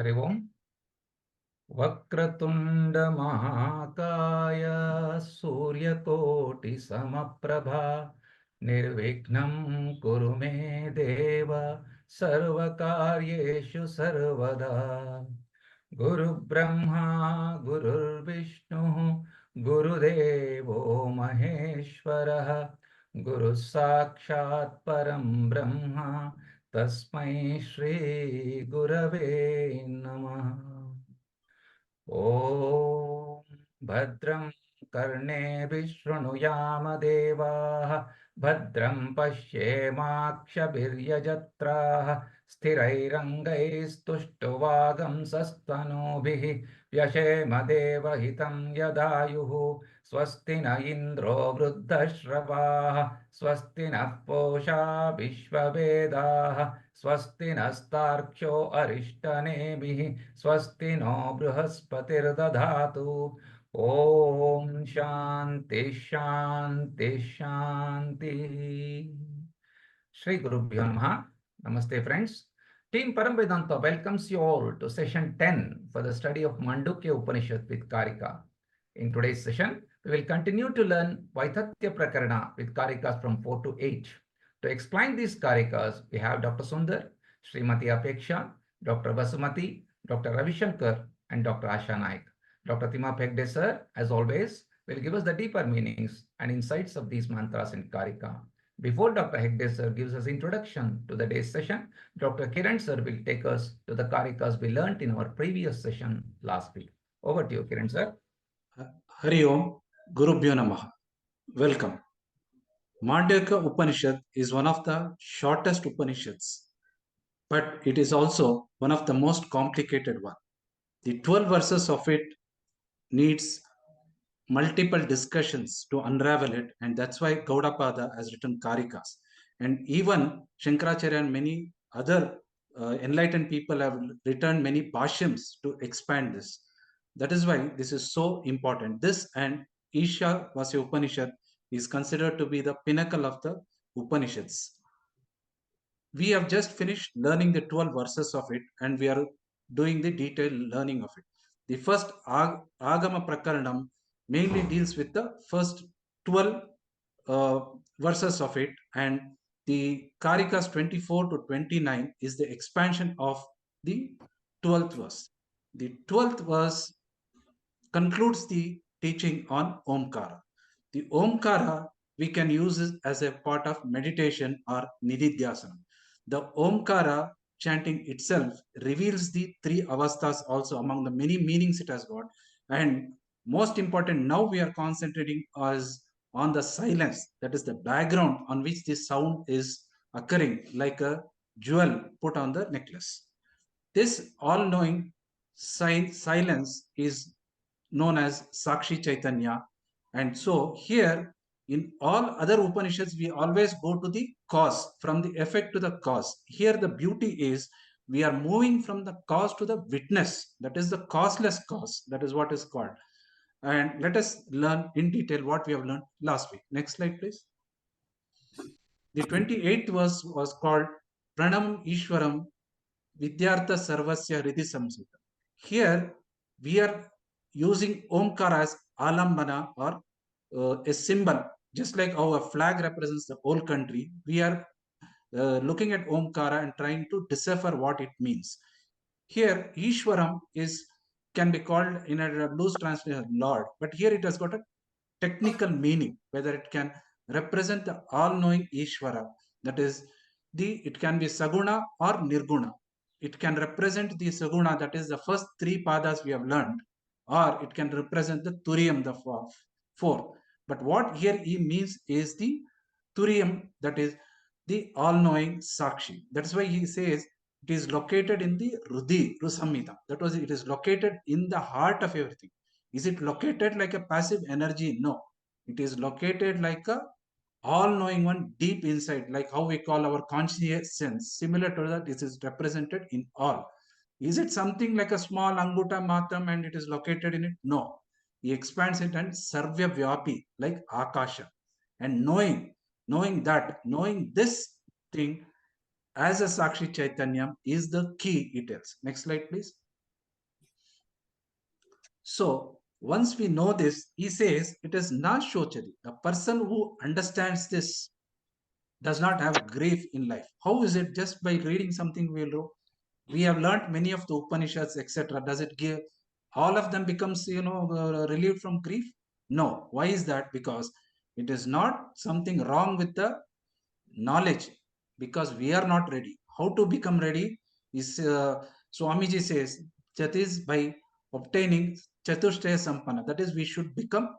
Hari Om. Vakratunda Mahakaya Suryakoti Samaprabha Nirvignam Kurume Deva Sarvakaryeshu Sarvada Guru Brahma Guru Vishnu Guru Devo Maheshwara Guru Sakshat Param Brahma Tasmai Shri Gurave Namah. ॐ भद्रं कर्णेभिः शृणुयाम देवाः भद्रं पश्येमाक्षभिर्यजत्राः स्थिरैरङ्गैस्तुष्टुवागंसस्तनूभिः व्यशेम देवहितं यदायुः स्वस्ति न इन्द्रो वृद्धश्रवाः स्वस्ति नः पूषा विश्ववेदाः स्वस्ति नस्तार्क्ष्यो अरिष्टनेमिः स्वस्ति no बृहस्पतिर्दधातु Om Shanti Shanti Shanti. Shri Gurubhyo Namaha. Namaste friends. Team Paramvedanta welcomes you all to session 10 for the study of Mandukya Upanishad with Karika. In today's session, we will continue to learn Vaithatya Prakarana with Karikas from 4 to 8. To explain these Karikas, we have Dr. Sundar, Srimati Apeksha, Dr. Basumati, Dr. Ravi Shankar, and Dr. Asha Naik. Dr. Tima Pegde sir, as always, will give us the deeper meanings and insights of these mantras in Karika. Before Dr. Hegde sir gives us introduction to the day's session, Dr. Kiran sir will take us to the Karikas we learnt in our previous session last week. Over to you, Kiran sir. Hari Om, Gurubhyo Namaha. Welcome. Mandukya Upanishad is one of the shortest Upanishads, but it is also one of the most complicated one. The 12 verses of it needs multiple discussions to unravel it, and that's why Gaudapada has written Karikas. And even Shankaracharya and many other enlightened people have written many bhashyams to expand this. That is why this is so important. This and Isha Vasya Upanishad is considered to be the pinnacle of the Upanishads. We have just finished learning the 12 verses of it, and we are doing the detailed learning of it. The first Agama Prakaranam mainly deals with the first 12 verses of it, and the Karikas 24 to 29 is the expansion of the 12th verse. The 12th verse concludes the teaching on Omkara. The Omkara we can use it as a part of meditation or Nididhyasana. The Omkara chanting itself reveals the three avasthas also among the many meanings it has got. And most important, now we are concentrating as on the silence, that is the background on which this sound is occurring, like a jewel put on the necklace. This all-knowing silence is known as Sakshi Chaitanya. And so here, in all other Upanishads, we always go to the cause, from the effect to the cause. Here the beauty is we are moving from the cause to the witness. That is the causeless cause. That is what is called. And let us learn in detail what we have learned last week. Next slide, please. The 28th verse was called Pranam Ishwaram Vidyartha Sarvasya Riddhi Samsita. Here we are using Omkara as alambana or a symbol, just like how a flag represents the whole country. We are looking at Omkara and trying to decipher what it means. Here, Ishwaram can be called in a loose translation Lord, but here it has got a technical meaning, whether it can represent the all-knowing Ishvara, that is, it can be Saguna or Nirguna. It can represent the Saguna, that is the first three padas we have learned, or it can represent the Turiyam, the four. But what here he means is the Turiyam, that is the all-knowing Sakshi. That's why he says it is located in the Rusamhita. That was, it is located in the heart of everything. Is it located like a passive energy? No. It is located like a all-knowing one deep inside, like how we call our conscious sense. Similar to that, it is represented in all. Is it something like a small Anguta Matam and it is located in it? No. He expands it and Sarvya Vyapi, like Akasha. And knowing this thing as a Sakshi Chaitanya is the key, it tells. Next slide, please. So once we know this, he says it is na shochati. The person who understands this does not have grief in life. How is it? Just by reading something we have learnt many of the Upanishads, etc. Does it give all of them becomes relieved from grief? No. Why is that? Because it is not something wrong with the knowledge, because we are not ready. How to become ready is Swamiji says that is by obtaining Chatushtaya Sampanna. That is, we should become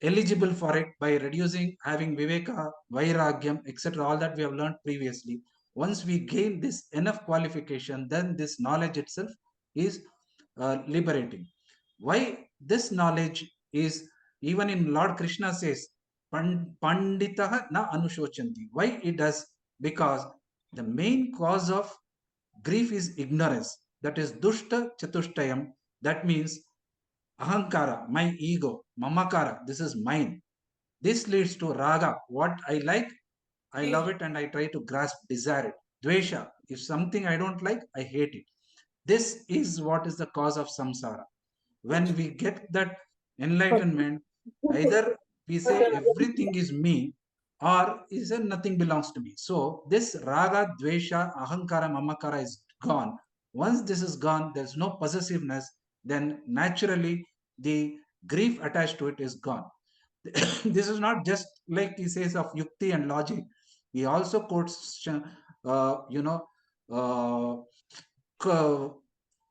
eligible for it by reducing, having Viveka, Vairagyam, etc. All that we have learned previously. Once we gain this enough qualification, then this knowledge itself is liberating. Why this knowledge is, even in Lord Krishna says, Panditaha na anushochanti. Why it does? Because the main cause of grief is ignorance. That is dushta chatushtayam. That means ahankara, my ego, mamakara, this is mine. This leads to raga, what I like, I love it and I try to grasp, desire it. Dvesha, if something I don't like, I hate it. This is what is the cause of samsara. When we get that enlightenment, either we say everything is me, or is it nothing belongs to me. So this raga, dvesha, ahankara, mamakara is gone. Once this is gone, there's no possessiveness, then naturally the grief attached to it is gone. This is not just like he says of yukti and logic. He also quotes, uh,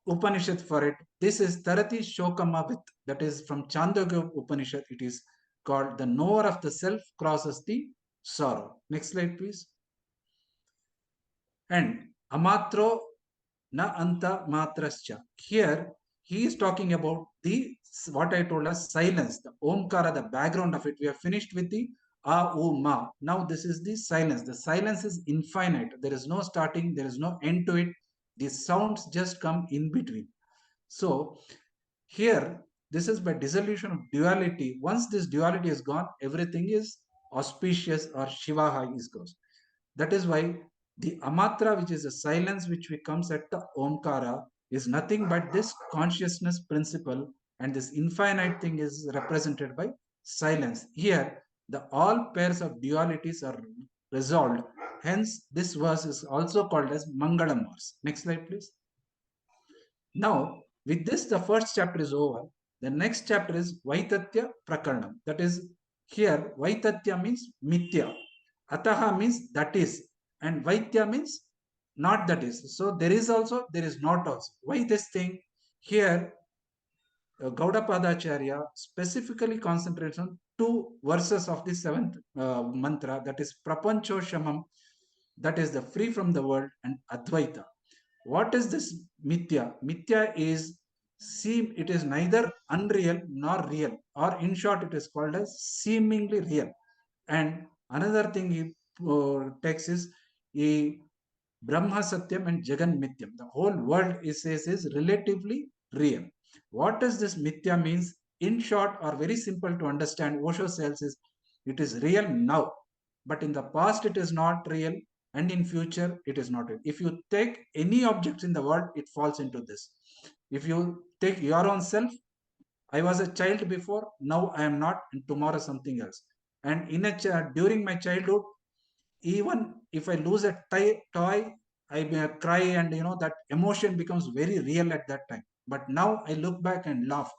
Upanishad for it. This is Tarati Shokamavit, that is from Chandogya Upanishad. It is called the knower of the self crosses the sorrow. Next slide, please. And Amatro na anta matrascha. Here he is talking about the what I told us silence, the omkara, the background of it. We have finished with the a u ma. Now this is the silence. The silence is infinite. There is no starting, there is no end to it. The sounds just come in between. So here, this is by dissolution of duality. Once this duality is gone, everything is auspicious, or Shivaha is goes. That is why the Amatra, which is a silence which comes at the Omkara, is nothing but this consciousness principle, and this infinite thing is represented by silence. Here, the all pairs of dualities are resolved. Hence, this verse is also called as Mangalam verse. Next slide, please. Now, with this, the first chapter is over. The next chapter is Vaitatya Prakaranam. That is, here, Vaitatya means Mithya. Ataha means that is. And Vaitya means not that is. So, there is also, there is not also. Why this thing? Here, Gaudapadacharya specifically concentrates on two verses of the seventh mantra, that is Prapancho Shamam, that is the free from the world, and Advaita. What is this mithya? Mithya is it is neither unreal nor real, or in short, it is called as seemingly real. And another thing he takes is Brahma Satyam and Jagan Mithyam. The whole world is relatively real. What does this mithya means? In short, or very simple to understand, Osho says is it is real now, but in the past it is not real, and in future it is not real. If you take any objects in the world, it falls into this. If you take your own self, I was a child before, now I am not, and tomorrow something else. And during my childhood, even if I lose a toy, I may cry, and that emotion becomes very real at that time. But now I look back and laugh.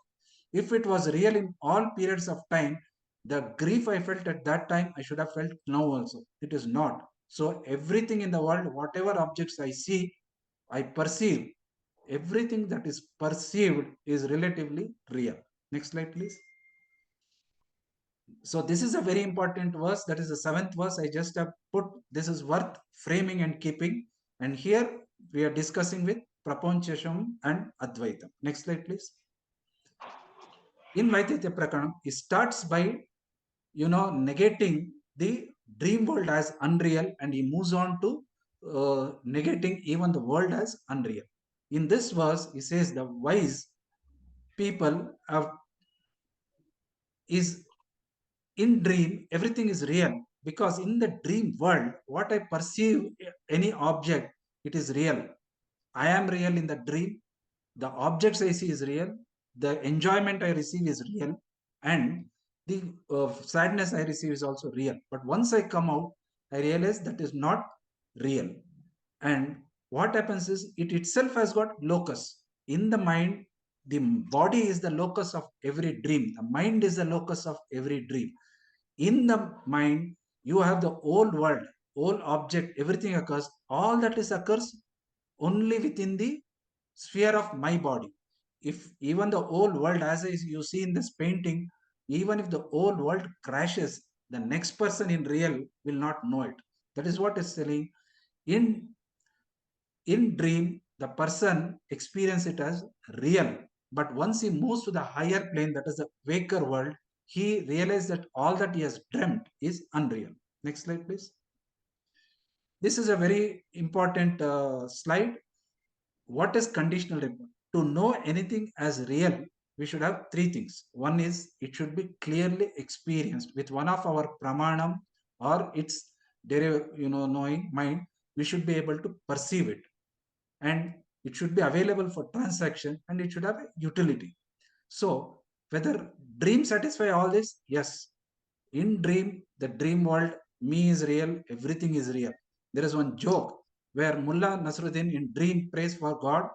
If it was real in all periods of time, the grief I felt at that time, I should have felt now also. It is not. So everything in the world, whatever objects I see, I perceive. Everything that is perceived is relatively real. Next slide, please. So this is a very important verse. That is the seventh verse. I just have put, this is worth framing and keeping. And here we are discussing with Prapanchasham and Advaitam. Next slide, please. In Vaititya Prakaranam, it starts by, negating the dream world as unreal, and he moves on to negating even the world as unreal. In this verse, he says the wise people is in dream, everything is real, because in the dream world, what I perceive, any object, it is real. I am real in the dream. The objects I see is real. the enjoyment I receive is real, and the sadness I receive is also real. But once I come out, I realize that is not real. And what happens is it itself has got locus in the mind. The body is the locus of every dream. The mind is the locus of every dream. In the mind, you have the whole world, whole object, everything occurs. All that is occurs only within the sphere of my body. If even the whole world, as you see in this painting, even if the whole world crashes, the next person in real will not know it. That is what is telling. In dream, the person experience it as real. But once he moves to the higher plane, that is the waker world, he realizes that all that he has dreamt is unreal. Next slide, please. This is a very important slide. What is conditional report? To know anything as real, we should have three things. One is it should be clearly experienced with one of our pramanam or its knowing mind. We should be able to perceive it, and it should be available for transaction, and it should have a utility. So whether dream satisfy all this? Yes. In dream, the dream world, me is real, everything is real. There is one joke where Mullah Nasruddin in dream prays for God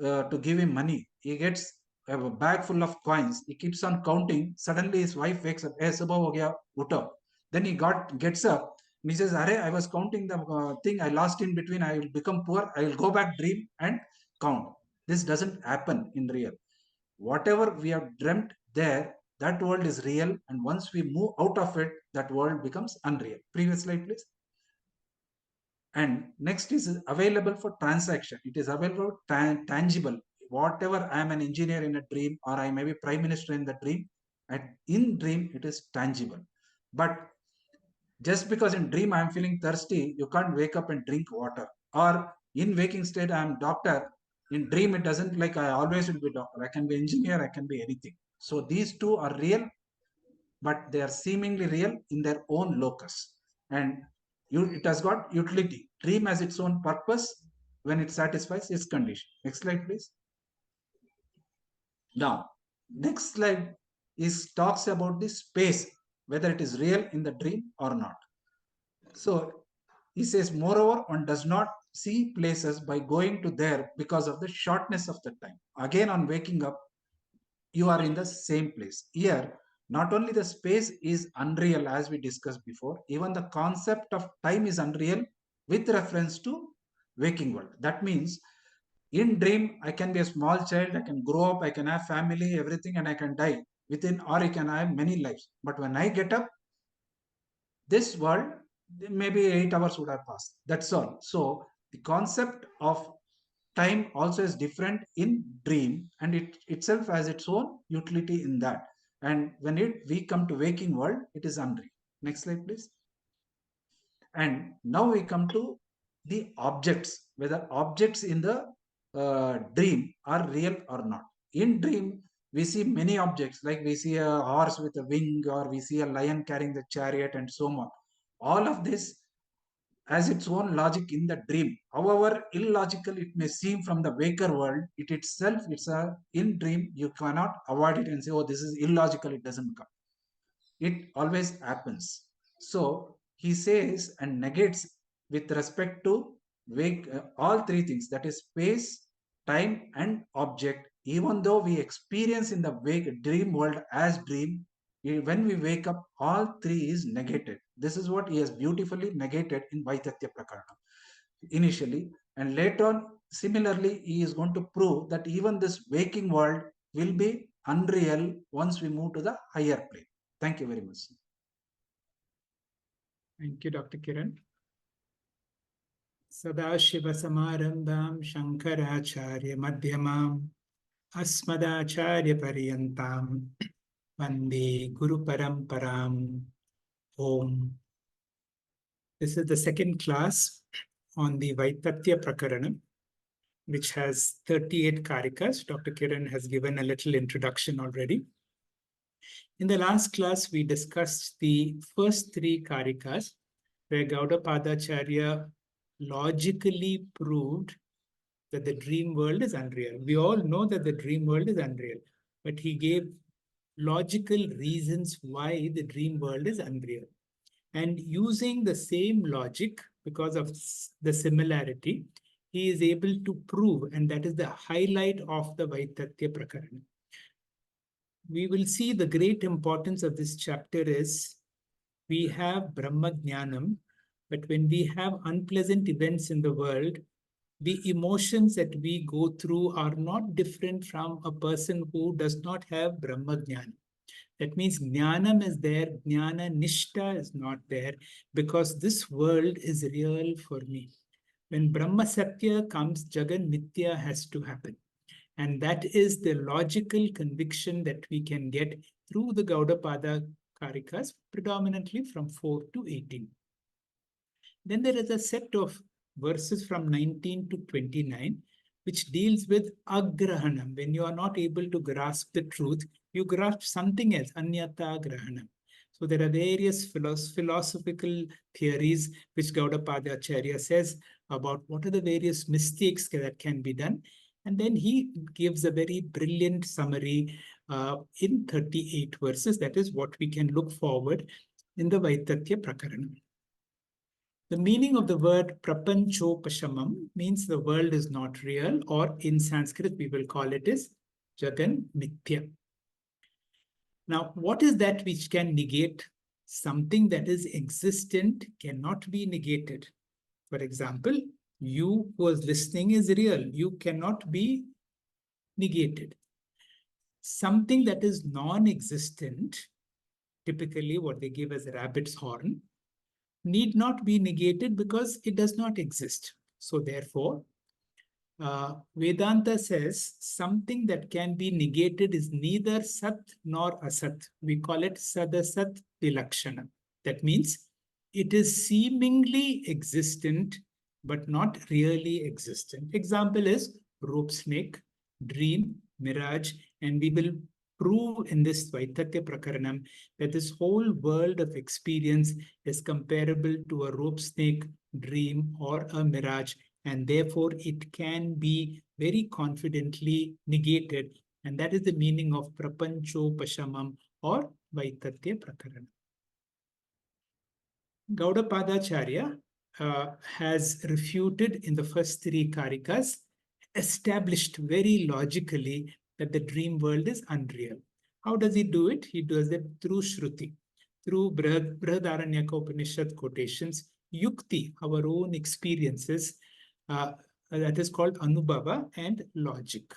to give him money. He gets a bag full of coins. He keeps on counting. Suddenly his wife wakes up. Hey, subah ho gaya, uto. Then he gets up and he says, Are, I was counting the thing I lost in between. I will become poor. I will go back dream and count. This doesn't happen in real. Whatever we have dreamt there, that world is real, and once we move out of it, that world becomes unreal. Previous slide, please. And next is available for transaction. It is available tangible. Whatever, I am an engineer in a dream, or I may be prime minister in the dream, and in dream it is tangible. But just because in dream I am feeling thirsty, you can't wake up and drink water. Or in waking state I am doctor, in dream it doesn't, like I always will be doctor, I can be engineer, I can be anything. So these two are real, but they are seemingly real in their own locus, and it has got utility. Dream has its own purpose when it satisfies its condition. Next slide, please. Now, next slide is talks about the space, whether it is real in the dream or not. So he says, moreover, one does not see places by going to there because of the shortness of the time. Again, on waking up, you are in the same place. Here, not only the space is unreal, as we discussed before, even the concept of time is unreal with reference to waking world. That means in dream, I can be a small child, I can grow up, I can have family, everything, and I can die within, or I can have many lives. But when I get up, this world, maybe 8 hours would have passed. That's all. So the concept of time also is different in dream, and it itself has its own utility in that. And when we come to waking world, it is unreal. Next slide, please. And now we come to the objects, whether objects in the dream are real or not. In dream, we see many objects, like we see a horse with a wing, or we see a lion carrying the chariot, and so on. All of this has its own logic in the dream. However illogical it may seem from the waker world, it itself, it's a in dream, you cannot avoid it and say, oh, this is illogical, it doesn't come. It always happens. So he says and negates with respect to all three things, that is space, time, and object. Even though we experience in the dream world as dream, when we wake up, all three is negated. This is what he has beautifully negated in Vaitatya Prakarana initially, and later on, similarly, he is going to prove that even this waking world will be unreal once we move to the higher plane. Thank you very much. Thank you, Dr. Kiran. Sadashiva Samarambham Shankaracharya Madhyamam Asmadacharya Paryantam Vande Guru Paramparam. Om. This is the second class on the Vaitatya Prakaranam, which has 38 Karikas. Dr. Kiran has given a little introduction already. In the last class, we discussed the first 3 Karikas, where Gaudapadacharya logically proved that the dream world is unreal. We all know that the dream world is unreal. but he gave logical reasons why the dream world is unreal. And using the same logic, because of the similarity, he is able to prove, and that is the highlight of the Vaitatya Prakarana. We will see the great importance of this chapter is we have Brahma Jnanam, but when we have unpleasant events in the world, the emotions that we go through are not different from a person who does not have Brahma Jnana. That means Jnanam is there, Jnana Nishta is not there, because this world is real for me. When Brahma Satya comes, Jagan Mithya has to happen. And that is the logical conviction that we can get through the Gaudapada Karikas, predominantly from 4 to 18. Then there is a set of verses from 19 to 29, which deals with agrahanam. When you are not able to grasp the truth, you grasp something else, anyata grahanam. So there are various philosophical theories which Gaudapada Acharya says about what are the various mistakes that can be done. And then he gives a very brilliant summary in 38 verses. That is what we can look forward in the Vaitatya Prakarana. The meaning of the word prapanchopashamam means the world is not real, or in Sanskrit we will call it as Jagan Mithya. Now, what is that which can negate? Something that is existent cannot be negated. For example, you who is listening is real. You cannot be negated. Something that is non-existent, typically what they give as a rabbit's horn, need not be negated because it does not exist. So therefore, Vedanta says something that can be negated is neither sat nor asat. We call it sadasat vilakshana. That means it is seemingly existent, but not really existent. Example is rope snake, dream, mirage, and we will prove in this Vaitatya Prakaranam that this whole world of experience is comparable to a rope snake, dream, or a mirage, and therefore it can be very confidently negated. And that is the meaning of Prapanchopashamam or Vaitatya Prakaranam. Gaudapadacharya has refuted in the first three Karikas, established very logically that the dream world is unreal. How does he do it? He does it through Shruti, through Brihadaranyaka Upanishad quotations, Yukti, our own experiences, that is called Anubhava, and logic.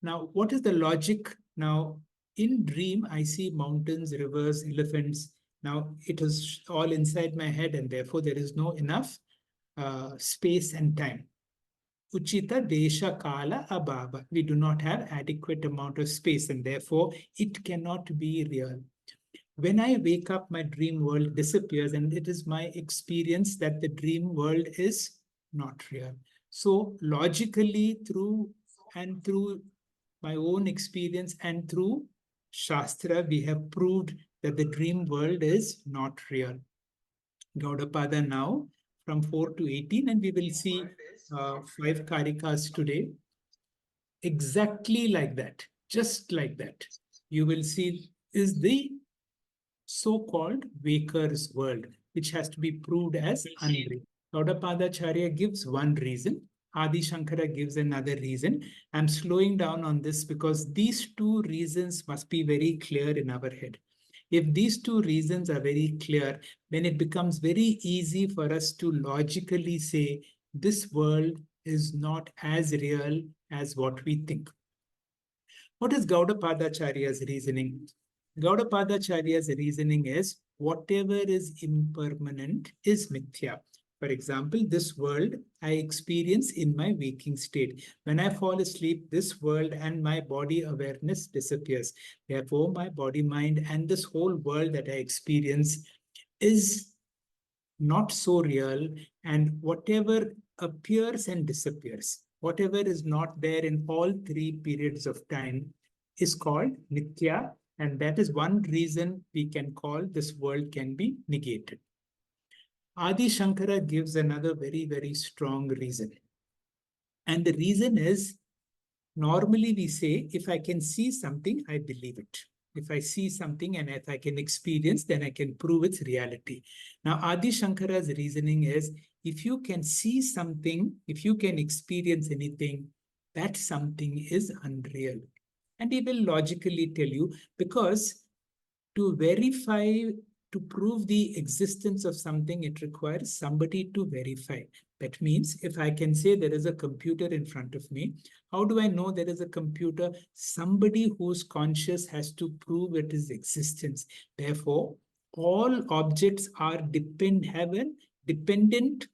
Now, what is the logic? Now, in dream, I see mountains, rivers, elephants. Now, it is all inside my head, and therefore there is no enough space and time. Uchita desha kala abhava. We do not have adequate amount of space, and therefore it cannot be real. When I wake up, my dream world disappears, and it is my experience that the dream world is not real. So logically, through my own experience and through Shastra, we have proved that the dream world is not real. Gaudapada now from 4 to 18, and we will see 5 Karikas today. Exactly like that, just like that. You will see is the so-called Waker's world, which has to be proved as unreal. Gaudapadacharya gives one reason. Adi Shankara gives another reason. I'm slowing down on this because these two reasons must be very clear in our head. If these two reasons are very clear, then it becomes very easy for us to logically say this world is not as real as what we think. What is Gaudapadacharya's reasoning? Gaudapadacharya's reasoning is whatever is impermanent is mithya. For example, this world I experience in my waking state. When I fall asleep, this world and my body awareness disappears. Therefore, my body, mind, and this whole world that I experience is not so real. And whatever appears and disappears, whatever is not there in all three periods of time is called nitya. And that is one reason we can call this world can be negated. Adi Shankara gives another very, very strong reason. And the reason is Normally, we say, if I can see something, I believe it. If I see something and if I can experience, then I can prove its reality. Now, Adi Shankara's reasoning is, if you can see something, if you can experience anything, that something is unreal. And he will logically tell you, because to verify, to prove the existence of something, it requires somebody to verify. That means if I can say there is a computer in front of me, how do I know there is a computer? Somebody who's conscious has to prove its existence. Therefore, all objects are have a dependent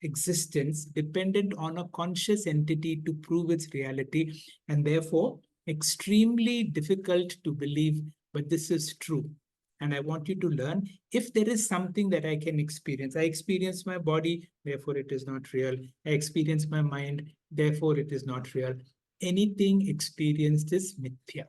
existence, dependent on a conscious entity to prove its reality, and therefore extremely difficult to believe, but this is true. And I want you to learn, if there is something that I can experience, I experience my body, therefore it is not real. I experience my mind, therefore it is not real. Anything experienced is mithya.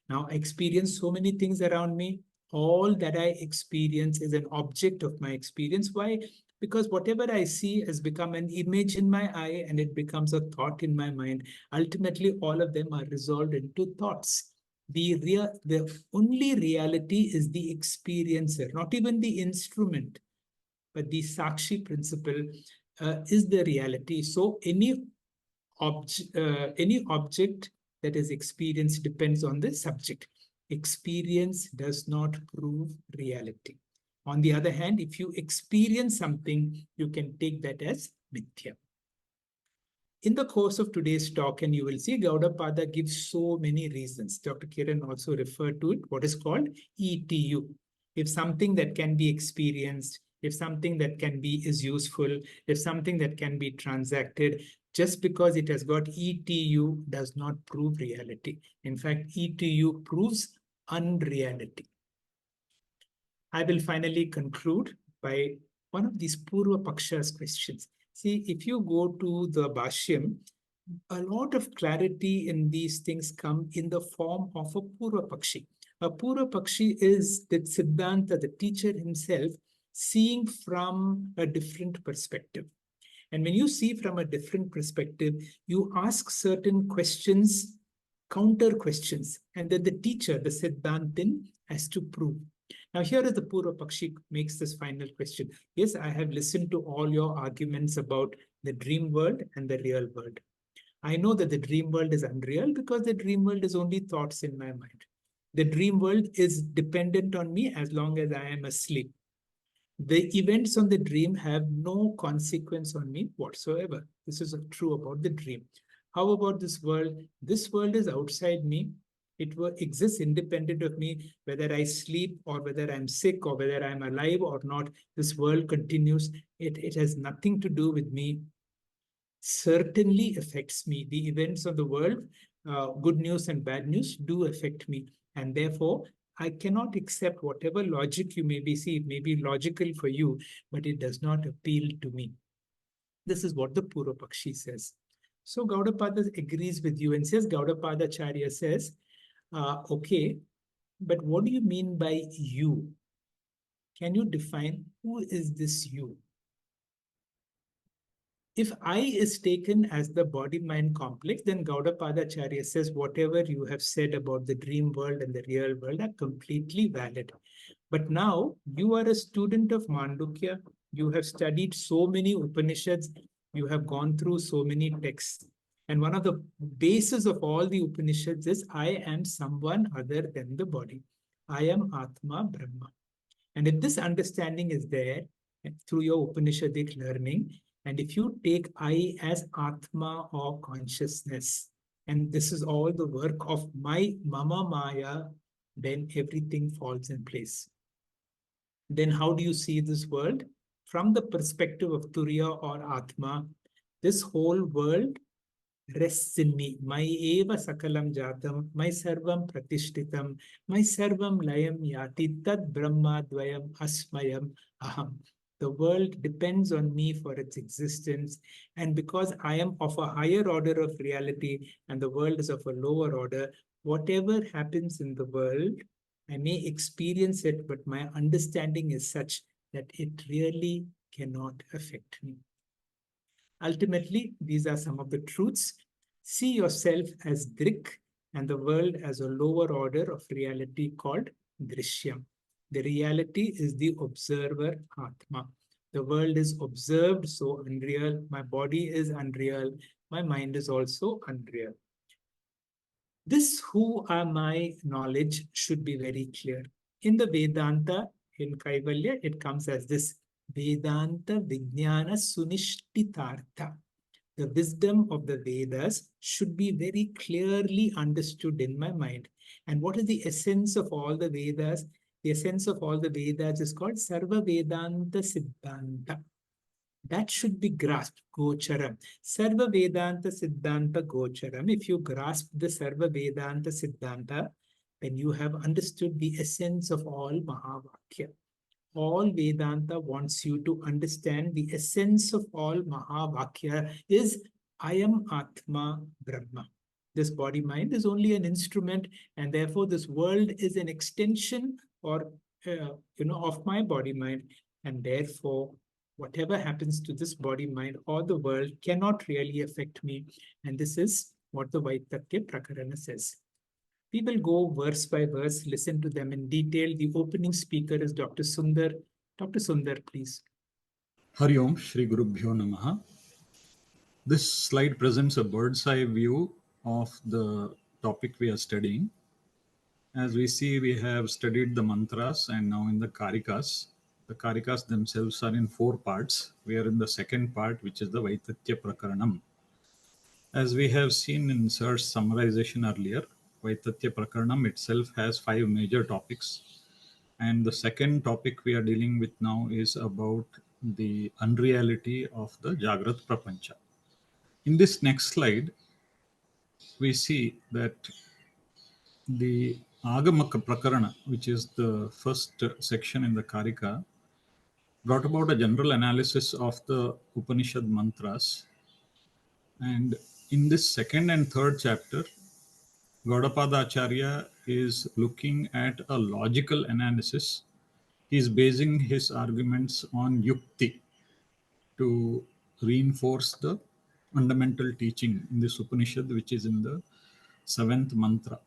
Now, I experience so many things around me. All that I experience is an object of my experience. Why? Because whatever I see has become an image in my eye and it becomes a thought in my mind. Ultimately, all of them are resolved into thoughts. The only reality is the experiencer, not even the instrument, but the Sakshi principle is the reality. So any object that is experienced depends on the subject. Experience does not prove reality. On the other hand, if you experience something, you can take that as mithya. In the course of today's talk, and you will see, Gaudapada gives so many reasons. Dr. Kiran also referred to it, what is called ETU. If something that can be experienced, if something that can be is useful, if something that can be transacted, just because it has got ETU does not prove reality. In fact, ETU proves unreality. I will finally conclude by one of these Purva Paksha's questions. See, if you go to the Bhashyam, a lot of clarity in these things come in the form of a Purva Pakshi. A Purva Pakshi is the Siddhanta, the teacher himself, seeing from a different perspective. And when you see from a different perspective, you ask certain questions, counter questions, and then the teacher, the Siddhantin, has to prove. Now, here is the Purva Pakshi makes this final question. Yes, I have listened to all your arguments about the dream world and the real world. I know that the dream world is unreal because the dream world is only thoughts in my mind. The dream world is dependent on me as long as I am asleep. The events on the dream have no consequence on me whatsoever. This is true about the dream. How about this world? This world is outside me. It exists independent of me, whether I sleep or whether I'm sick or whether I'm alive or not. This world continues. It has nothing to do with me. Certainly affects me. The events of the world, good news and bad news, do affect me. And therefore, I cannot accept whatever logic you may be see. It may be logical for you, but it does not appeal to me. This is what the Purva Pakshi says. So Gaudapada agrees with you and says, Gaudapadacharya says, okay, but what do you mean by you? Can you define who is this you? If I is taken as the body-mind complex, then Gaudapadacharya says whatever you have said about the dream world and the real world are completely valid. But now you are a student of Mandukya. You have studied so many Upanishads. You have gone through so many texts. And one of the bases of all the Upanishads is I am someone other than the body. I am Atma Brahma. And if this understanding is there through your Upanishadic learning, and if you take I as Atma or consciousness, and this is all the work of my Mama Maya, then everything falls in place. Then how do you see this world? From the perspective of Turiya or Atma, this whole world rests in me. My eva sakalam jatam, my sarvam pratishtitam, my sarvam layam yati, tad brahma dvayam asmayam aham. The world depends on me for its existence. And because I am of a higher order of reality and the world is of a lower order, whatever happens in the world, I may experience it, but my understanding is such that it really cannot affect me. Ultimately, these are some of the truths. See yourself as Drik and the world as a lower order of reality called Drishyam. The reality is the observer Atma. The world is observed, so unreal. My body is unreal. My mind is also unreal. This who am I knowledge should be very clear. In the Vedanta, in Kaivalya, it comes as this Vedanta Vijnana Sunishtitartha. The wisdom of the Vedas should be very clearly understood in my mind. And what is the essence of all the Vedas? The essence of all the Vedas is called Sarva Vedanta Siddhanta. That should be grasped, Gocharam. Sarva Vedanta Siddhanta Gocharam. If you grasp the Sarva Vedanta Siddhanta, then you have understood the essence of all Mahavakya. All Vedanta wants you to understand the essence of all Mahavakya is I am Atma Brahma. This body mind is only an instrument, and therefore this world is an extension or of my body mind, and therefore whatever happens to this body mind or the world cannot really affect me. And this is what the Vaitatya Prakarana says. We will go verse by verse, listen to them in detail. The opening speaker is Dr. Sundar. Dr. Sundar, please. Hari Om Shri Gurubhyo Namaha. This slide presents a bird's eye view of the topic we are studying. As we see, we have studied the mantras and now in the Karikas. The Karikas themselves are in 4 parts. We are in the second part, which is the Vaitatya Prakaranam. As we have seen in Sir's summarization earlier, Vaitatya Prakaranam itself has 5 major topics. And the second topic we are dealing with now is about the unreality of the Jagrat Prapancha. In this next slide, we see that the Agamaka Prakarana, which is the first section in the Karika, brought about a general analysis of the Upanishad mantras. And in this second and third chapter, Gaudapada Acharya is looking at a logical analysis. He's basing his arguments on yukti to reinforce the fundamental teaching in this Upanishad, which is in the 7th mantra.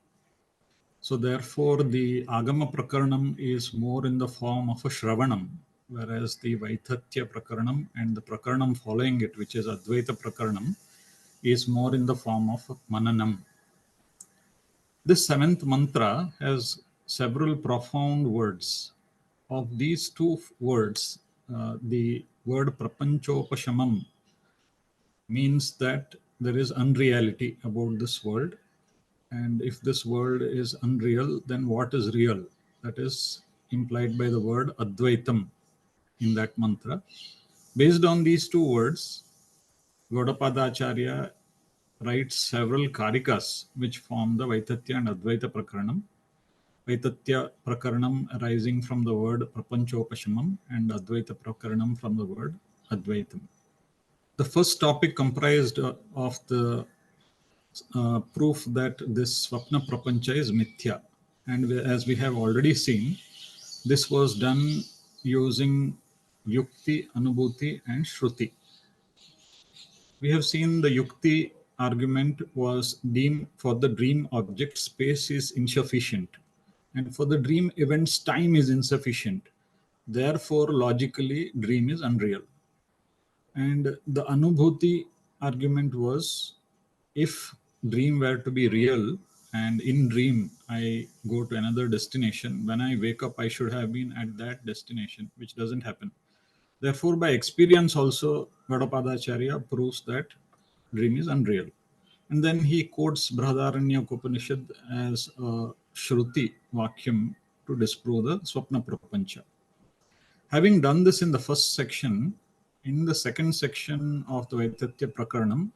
So therefore, the Agama Prakaranam is more in the form of a Shravanam, whereas the Vaitatya Prakaranam and the Prakaranam following it, which is Advaita Prakaranam, is more in the form of Mananam. This 7th mantra has several profound words. Of these 2 words, the word Prapanchopashamam means that there is unreality about this world. And if this world is unreal, then what is real? That is implied by the word Advaitam in that mantra. Based on these 2 words, Gaudapada Acharya writes several Karikas which form the Vaitatya and Advaita Prakaranam. Vaitatya Prakaranam arising from the word Prapanchopashamam and Advaita Prakaranam from the word Advaitam. The first topic comprised of the proof that this Swapna Prapancha is Mithya. And as we have already seen, this was done using Yukti, Anubhuti and Shruti. We have seen the Yukti argument was deemed for the dream object space is insufficient, and for the dream events time is insufficient. Therefore, logically, dream is unreal. And the Anubhuti argument was, if dream were to be real and in dream I go to another destination, when I wake up I should have been at that destination, which doesn't happen. Therefore, by experience also, Gaudapadacharya proves that dream is unreal. And then he quotes Brihadaranya Upanishad as a Shruti Vakyam to disprove the Swapna Prapancha. Having done this in the first section, in the second section of the Vaitatya Prakaranam,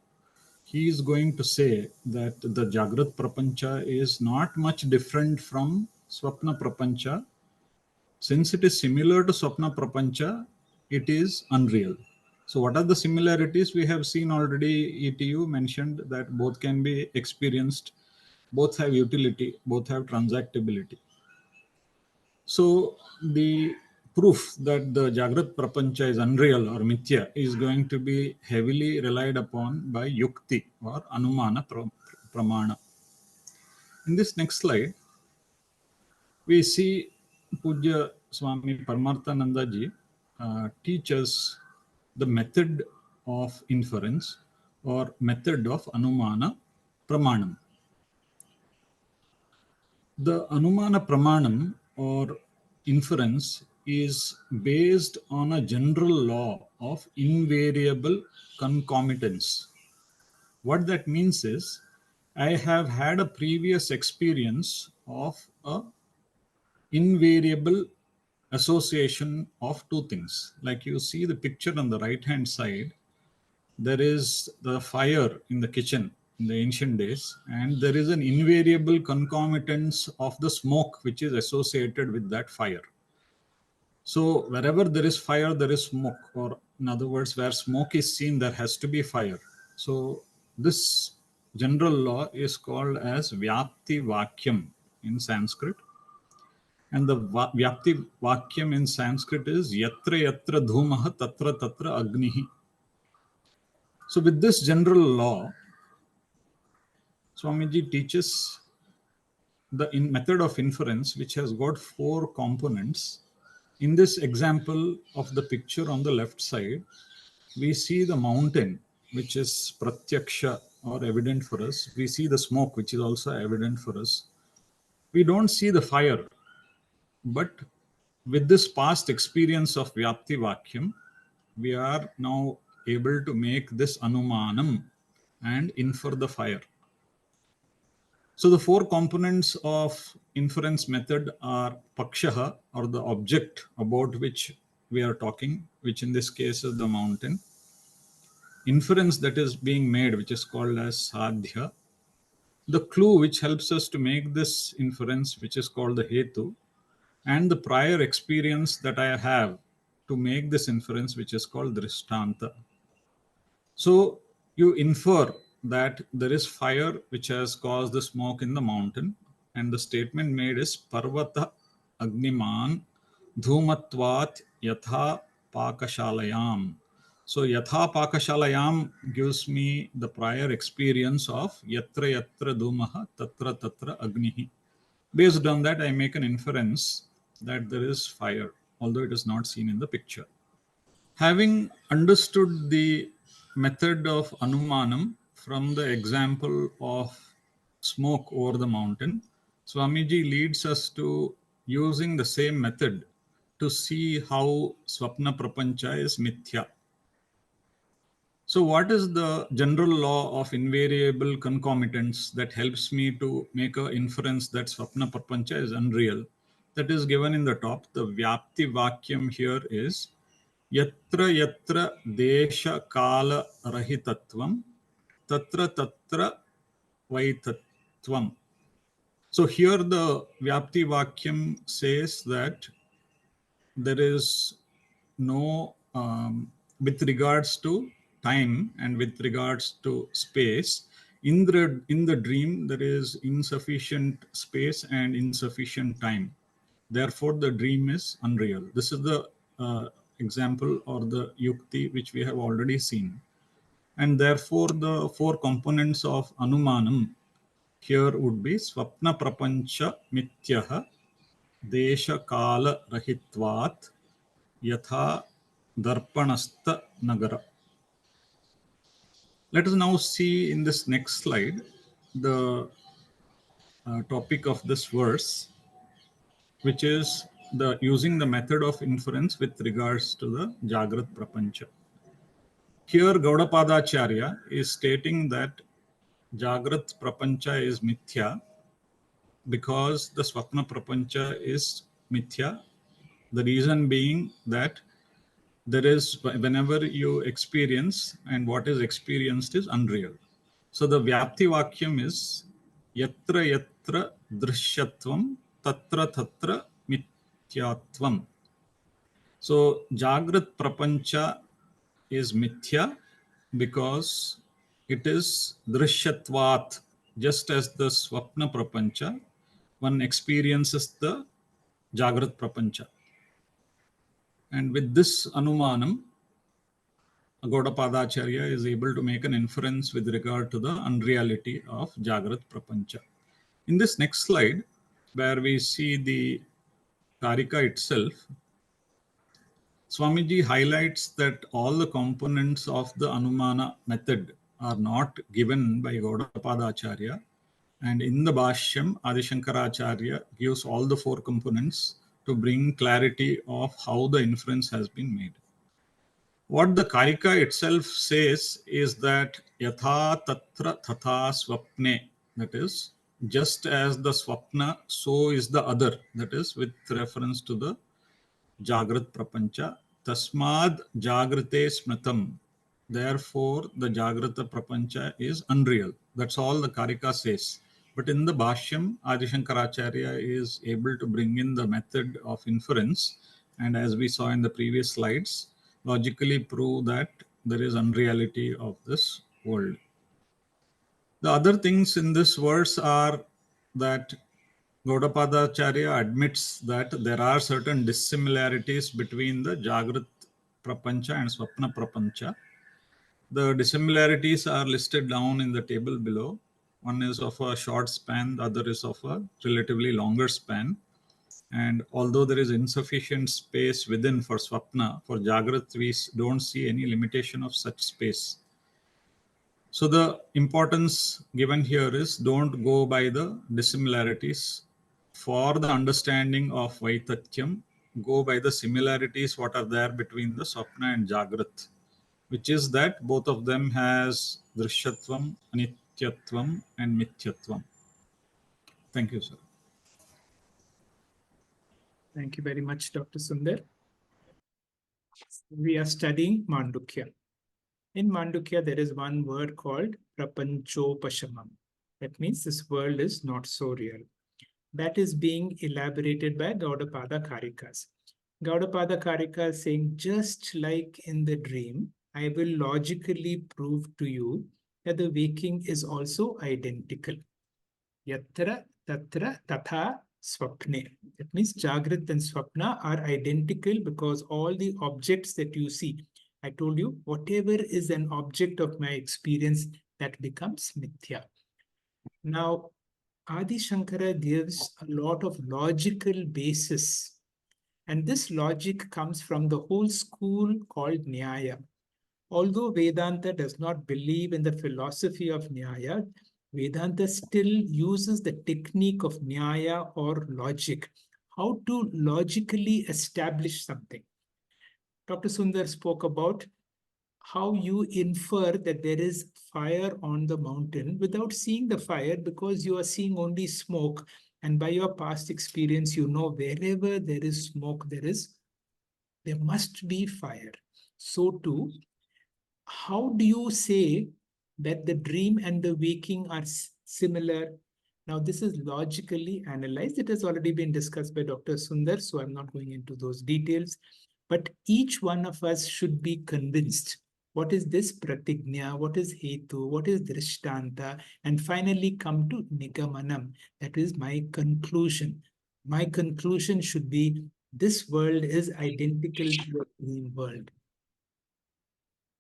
he is going to say that the Jagrat Prapancha is not much different from Swapna Prapancha. Since it is similar to Swapna Prapancha, it is unreal. So what are the similarities? We have seen already, ETU mentioned that both can be experienced, both have utility, both have transactability. So the proof that the Jagrat Prapancha is unreal or mithya is going to be heavily relied upon by Yukti or Anumana Pramana. In this next slide, we see Pujya Swami Paramarthananda ji teaches the method of inference or method of Anumana Pramanam. The Anumana Pramanam or inference is based on a general law of invariable concomitance. What that means is, I have had a previous experience of a invariable association of two things. Like you see the picture on the right hand side, there is the fire in the kitchen in the ancient days, and there is an invariable concomitance of the smoke which is associated with that fire. So wherever there is fire, there is smoke, or in other words, where smoke is seen, there has to be fire. So this general law is called as Vyapti Vakyam in Sanskrit. And the Vyapti Vakyam in Sanskrit is Yatra Yatra Dhumaha Tatra Tatra Agnihi. So with this general law, Swamiji teaches the method of inference, which has got 4 components. In this example of the picture on the left side, we see the mountain, which is pratyaksha or evident for us. We see the smoke, which is also evident for us. We don't see the fire, but with this past experience of Vyapti Vakyam, we are now able to make this Anumanam and infer the fire. So the 4 components of inference method are Pakshaha, or the object about which we are talking, which in this case is the mountain. Inference that is being made, which is called as Sadhya. The clue which helps us to make this inference, which is called the Hetu. And the prior experience that I have to make this inference, which is called Drishtanta. So you infer that there is fire which has caused the smoke in the mountain, and the statement made is Parvata Agniman Dhumatvat Yatha Pakashalayam. So Yatha Pakashalayam gives me the prior experience of Yatra Yatra Dhumaha Tatra Tatra Agnihi. Based on that, I make an inference that there is fire, although it is not seen in the picture. Having understood the method of Anumanam from the example of smoke over the mountain, Swamiji leads us to using the same method to see how Swapna Prapancha is Mithya. So what is the general law of invariable concomitance that helps me to make an inference that Swapna Prapancha is unreal? That is given in the top. The Vyapti Vakyam here is Yatra Yatra Desha Kala Rahitatvam Tatra Tatra Vaitatvam. So here the Vyapti Vakyam says that there is no, with regards to time and with regards to space, in the dream there is insufficient space and insufficient time. Therefore, the dream is unreal. This is the example or the yukti which we have already seen. And therefore, the 4 components of Anumanam here would be Swapna Prapancha Mityaha Desha Kala Rahitvat Yatha Darpanasta Nagara. Let us now see in this next slide the topic of this verse, which is the using the method of inference with regards to the Jagrat Prapancha. Here Gaudapadacharya is stating that Jagrat Prapancha is Mithya because the Swapna Prapancha is Mithya. The reason being that there is, whenever you experience, and what is experienced is unreal. So the Vyapti Vakyam is Yatra Yatra Drishyatvam Tatra Tatra Mithyatvam. So Jagrat Prapancha is Mithya because it is Drishyatvat, just as the Swapna Prapancha, one experiences the Jagrat Prapancha. And with this Anumanam, Gaudapadacharya is able to make an inference with regard to the unreality of Jagrat Prapancha. In this next slide, where we see the Karika itself, Swamiji highlights that all the components of the Anumana method are not given by Gaudapadacharya. And in the Bhashyam, Adi Shankaracharya gives all the four components to bring clarity of how the inference has been made. What the Karika itself says is that Yatha Tatra Tatha Swapne, that is, just as the Swapna, so is the other, that is, with reference to the Jagrat Prapancha. Tasmad Jagrate Smritam. Therefore, the Jagrata Prapancha is unreal. That's all the Karika says. But in the Bhashyam, Adi Shankaracharya is able to bring in the method of inference, and as we saw in the previous slides, logically prove that there is unreality of this world. The other things in this verse are that Gaudapadacharya admits that there are certain dissimilarities between the Jagrat Prapancha and Swapna Prapancha. The dissimilarities are listed down in the table below. One is of a short span, the other is of a relatively longer span. And although there is insufficient space within for Swapna, for Jagrat we don't see any limitation of such space. So the importance given here is don't go by the dissimilarities. For the understanding of Vaitatyam, go by the similarities what are there between the Swapna and Jagrat, which is that both of them has Drishyatvam, Anityatvam and Mithyatvam. Thank you, sir. Thank you very much, Dr. Sundar. We are studying Mandukya. In Mandukya, there is one word called Prapanchopashamam. That means this world is not so real. That is being elaborated by Gaudapada Karikas. Gaudapada Karika is saying, just like in the dream, I will logically prove to you that the waking is also identical. Yatra, Tatra, Tatha, Swapne. That means Jagrat and Swapna are identical because all the objects that you see, I told you, whatever is an object of my experience, that becomes Mithya. Now, Adi Shankara gives a lot of logical basis. And this logic comes from the whole school called Nyaya. Although Vedanta does not believe in the philosophy of Nyaya, Vedanta still uses the technique of Nyaya or logic, how to logically establish something. Dr. Sundar spoke about how you infer that there is fire on the mountain without seeing the fire because you are seeing only smoke. And by your past experience, you know wherever there is smoke, there must be fire. So too, how do you say that the dream and the waking are similar? Now, this is logically analyzed. It has already been discussed by Dr. Sundar, so I'm not going into those details. But each one of us should be convinced. What is this pratignya? What is hetu? What is drishtanta? And finally come to nigamanam. That is my conclusion. My conclusion should be this world is identical to the dream world.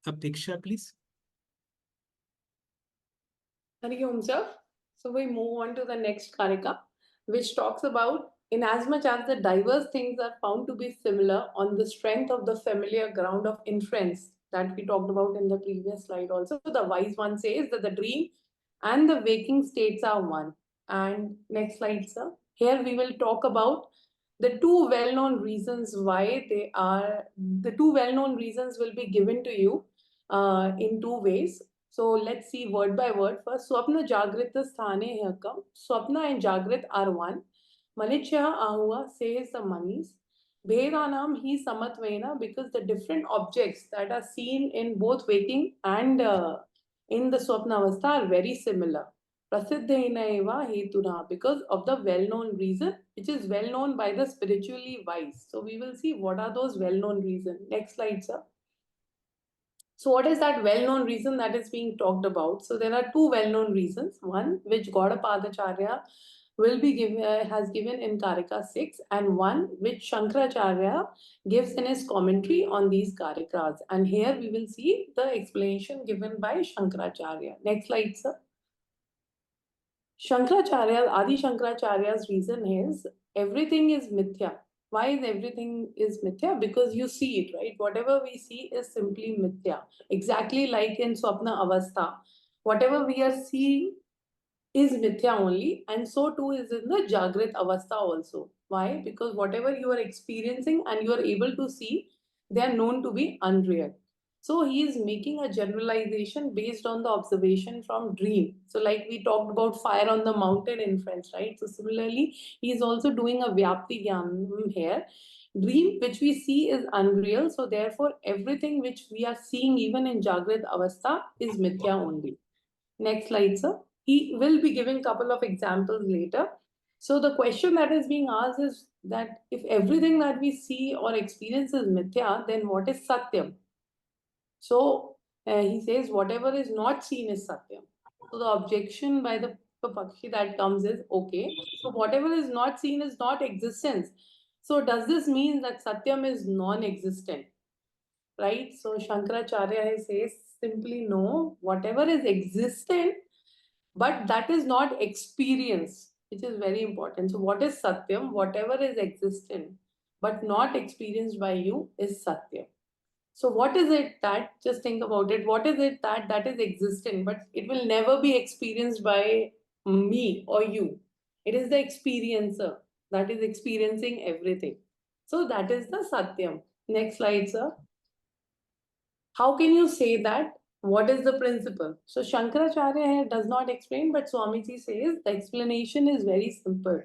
Apeksha, please. Hari Om, sir. So we move on to the next Karika, which talks about inasmuch as the diverse things are found to be similar on the strength of the familiar ground of inference that we talked about in the previous slide also. The wise one says that the dream and the waking states are one. And next slide, sir. Here we will talk about the two well-known reasons why they are, the two well-known reasons will be given to you in two ways. So let's see word by word. First, Swapna Jagrita Sthane Hakam. Swapna and Jagrit are one. Manichya Ahua says the manis. Bhedanam hi samatvena, because the different objects that are seen in both waking and in the Swapnavastha are very similar. Prasiddhaina eva hetuna, because of the well-known reason, which is well-known by the spiritually wise. So we will see what are those well-known reasons. Next slide, sir. So what is that well-known reason that is being talked about? So there are two well-known reasons. One, which Gaudapadacharya has given in Karika 6, and one which Shankaracharya gives in his commentary on these Karikas. And here we will see the explanation given by Shankaracharya. Next slide, sir. Adi Shankaracharya's reason is everything is mithya. Why is everything is mithya? Because you see it, right? Whatever we see is simply mithya. Exactly like in Swapna Avastha. Whatever we are seeing is mithya only, and so too is in the Jagrit Avastha also. Why? Because whatever you are experiencing and you are able to see, they are known to be unreal. So he is making a generalization based on the observation from dream. So like we talked about fire on the mountain inference, right? So similarly, he is also doing a Vyapti Gyan here. Dream which we see is unreal. So therefore, everything which we are seeing even in Jagrit Avastha is mithya only. Next slide, sir. He will be giving a couple of examples later. So the question that is being asked is that if everything that we see or experience is mithya, then what is satyam? So he says whatever is not seen is satyam. So the objection by the Pakshi that comes is, okay, so whatever is not seen is not existence. So does this mean that satyam is non-existent? Right? So Shankaracharya says simply no, whatever is existent, but that is not experience, which is very important. So what is satyam? Whatever is existent but not experienced by you is satyam. So what is it that, just think about it, what is it that is existent but it will never be experienced by me or you? It is the experiencer that is experiencing everything. So that is the satyam. Next slide, sir. How can you say that? What is the principle? So Shankaracharya here does not explain, but Swamiji says the explanation is very simple.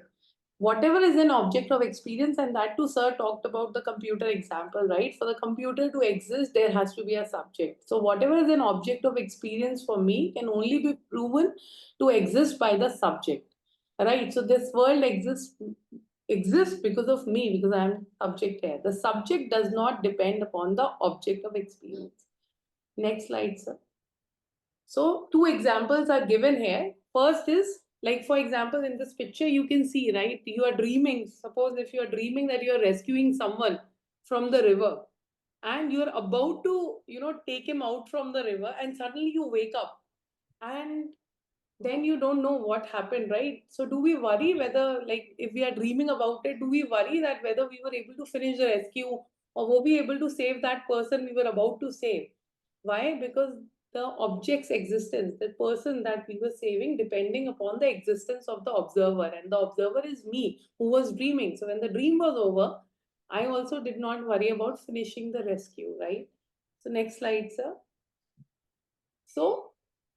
Whatever is an object of experience, and that too, sir talked about the computer example, right? For the computer to exist, there has to be a subject. So whatever is an object of experience for me can only be proven to exist by the subject, right? So this world exists because of me, because I am subject here. The subject does not depend upon the object of experience. Next slide, sir. So two examples are given here. First is, like for example, in this picture, you can see, right? You are dreaming. Suppose if you are dreaming that you are rescuing someone from the river and you are about to, take him out from the river, and suddenly you wake up and then you don't know what happened, right? So do we worry whether, like, if we are dreaming about it, do we worry that whether we were able to finish the rescue or were we able to save that person we were about to save? Why? Because the object's existence, the person that we were saving, depending upon the existence of the observer, and the observer is me who was dreaming. So when the dream was over, I also did not worry about finishing the rescue, right? So next slide, sir. So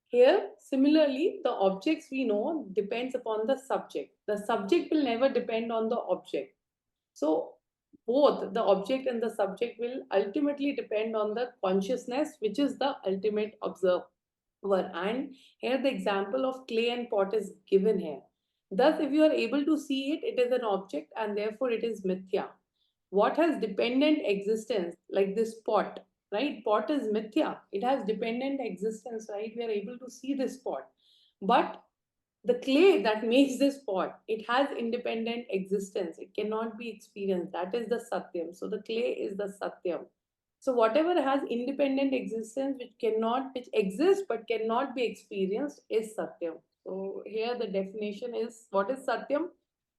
here, similarly, the objects we know depends upon the subject. The subject will never depend on the object. So both the object and the subject will ultimately depend on the consciousness, which is the ultimate observer. And here the example of clay and pot is given here. Thus, if you are able to see it, it is an object and therefore it is mithya. What has dependent existence, like this pot, right? Pot is mithya. It has dependent existence, right? We are able to see this pot. But the clay that makes this pot, it has independent existence. It cannot be experienced. That is the satyam. So the clay is the satyam. So whatever has independent existence, which exists but cannot be experienced, is satyam. So here the definition is, what is satyam?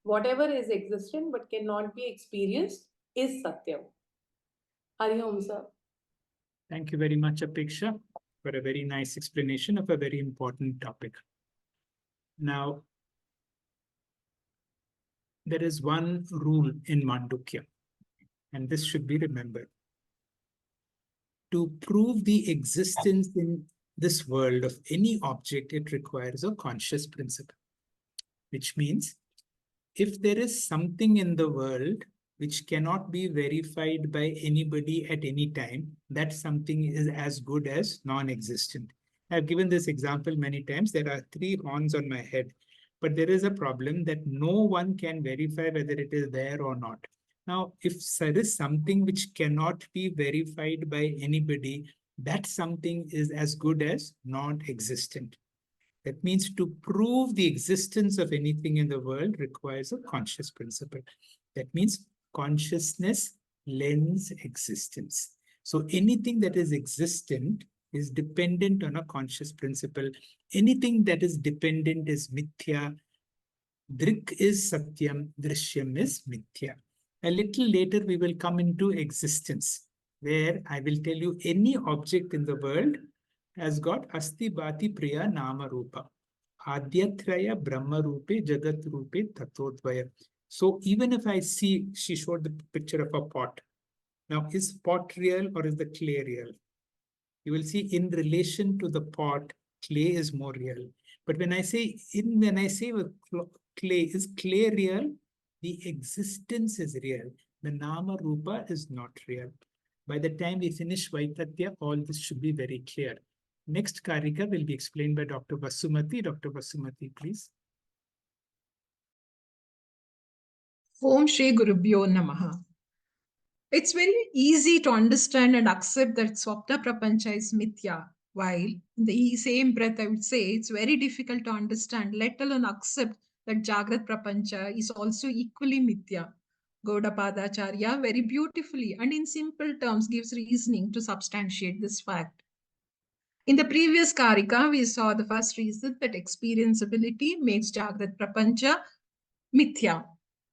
Whatever is existent but cannot be experienced is satyam. Hari Om, sir. Thank you very much, Apeksha, for a very nice explanation of a very important topic. Now, there is one rule in Mandukya, and this should be remembered. To prove the existence in this world of any object, it requires a conscious principle, which means if there is something in the world which cannot be verified by anybody at any time, that something is as good as non-existent. I've given this example many times. There are 3 horns on my head, but there is a problem that no one can verify whether it is there or not. Now, if there is something which cannot be verified by anybody, that something is as good as non-existent. That means to prove the existence of anything in the world requires a conscious principle. That means consciousness lends existence. So anything that is existent is dependent on a conscious principle. Anything that is dependent is mithya. Drik is satyam, drishyam is mithya. A little later, we will come into existence, where I will tell you any object in the world has got asti bhati priya nama rupa. Adyatraya brahma rupe jagat rupe tatodvaya. So even if I see, she showed the picture of a pot. Now, is pot real or is the clay real? You will see in relation to the pot, clay is more real. But when I say with clay, is clay real? The existence is real. The nama rupa is not real. By the time we finish Vaitatya, all this should be very clear. Next Karika will be explained by Dr. Vasumati. Dr. Vasumati, please. Om Shri Gurubhyo Namaha. It's very easy to understand and accept that Swapna Prapancha is Mithya, while in the same breath I would say it's very difficult to understand, let alone accept that Jagrat Prapancha is also equally Mithya. Gaudapadacharya very beautifully and in simple terms gives reasoning to substantiate this fact. In the previous Karika, we saw the first reason that experienceability makes Jagrat Prapancha Mithya.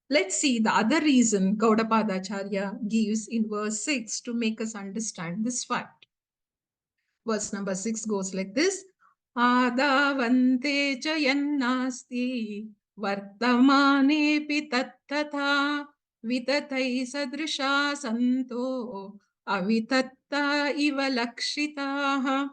Let's see the other reason Gaudapadacharya gives in verse 6 to make us understand this fact. Verse number 6 goes like this. Adavante cha yannasti vartamanepi tattatha vitatai sadrisha santo avitatta iva lakshitaha.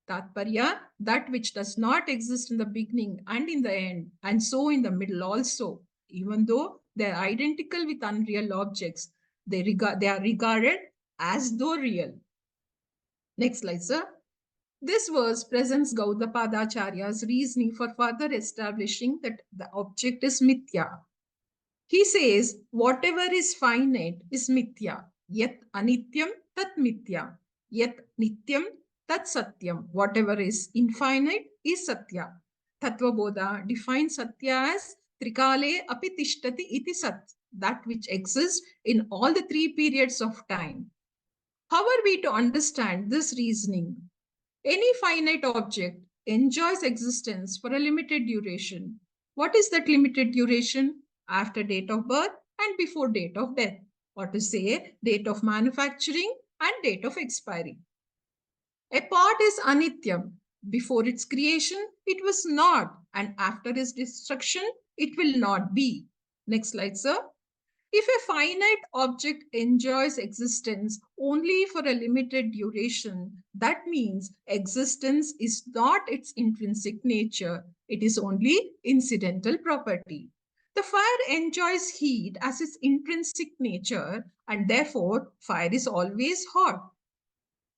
Tatparya, that which does not exist in the beginning and in the end, and so in the middle also, even though they are identical with unreal objects, they are regarded as though real. Next slide, sir. This verse presents Gaudapadacharya's reasoning for further establishing that the object is mithya. He says, whatever is finite is mithya, yet anityam tat mithya, yet nityam tat satyam. Whatever is infinite is satya. Tattvabodha defines satya as trikale api tishtati iti sat, that which exists in all the three periods of time. How are we to understand this reasoning? Any finite object enjoys existence for a limited duration. What is that limited duration? After date of birth and before date of death, or to say date of manufacturing and date of expiry. A pot is anityam. Before its creation, it was not, and after its destruction, it will not be. Next slide, sir. If a finite object enjoys existence only for a limited duration, that means existence is not its intrinsic nature. It is only incidental property. The fire enjoys heat as its intrinsic nature, and therefore fire is always hot,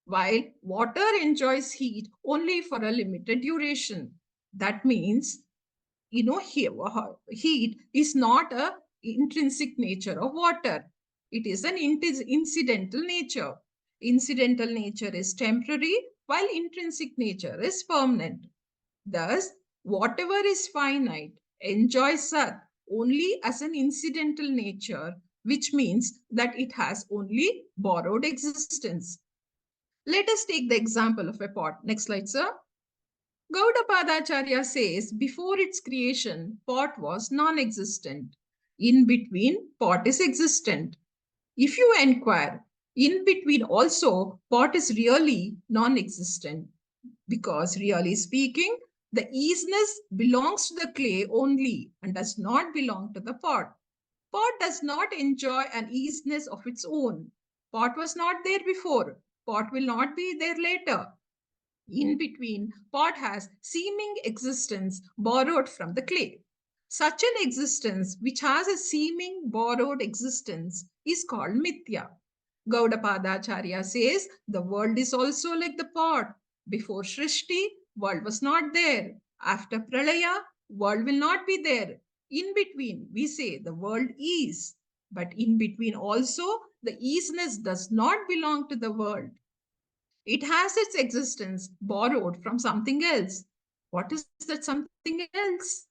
while water enjoys heat only for a limited duration. That means, heat is not a intrinsic nature of water. It is an incidental nature. Incidental nature is temporary, while intrinsic nature is permanent. Thus, whatever is finite enjoys Sat only as an incidental nature, which means that it has only borrowed existence. Let us take the example of a pot. Next slide, sir. Gaudapadacharya says, before its creation, pot was non-existent. In between, pot is existent. If you inquire, in between also, pot is really non-existent. Because really speaking, the easiness belongs to the clay only and does not belong to the pot. Pot does not enjoy an easiness of its own. Pot was not there before. Pot will not be there later. In between, pot has seeming existence borrowed from the clay. Such an existence which has a seeming borrowed existence is called mithya. Gaudapadacharya says the world is also like the pot. Before Srishti, world was not there. After Pralaya, world will not be there. In between, we say the world is. But in between also, the easiness does not belong to the world. It has its existence borrowed from something else. What is that something else?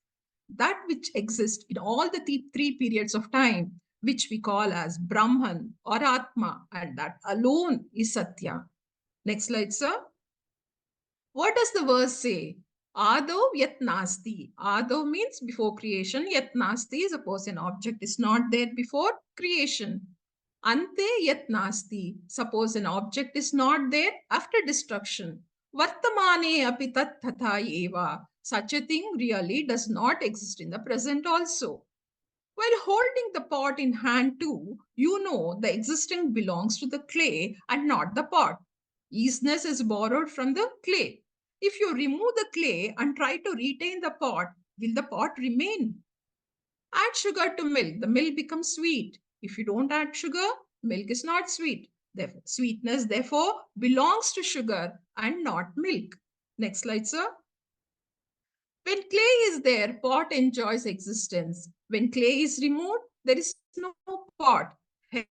That which exists in all the three periods of time, which we call as Brahman or Atma, and that alone is Satya. Next slide, sir. What does the verse say? Ado yat nasti. Ado means before creation. Yat nasti, suppose an object is not there before creation. Ante yat nasti. Suppose an object is not there after destruction. Vartamane api tat tatha eva. Such a thing really does not exist in the present also. While holding the pot in hand too, you know the existing belongs to the clay and not the pot. Easiness is borrowed from the clay. If you remove the clay and try to retain the pot, will the pot remain? Add sugar to milk, the milk becomes sweet. If you don't add sugar, milk is not sweet. Therefore, sweetness, therefore, belongs to sugar and not milk. Next slide, sir. When clay is there, pot enjoys existence. When clay is removed, there is no pot.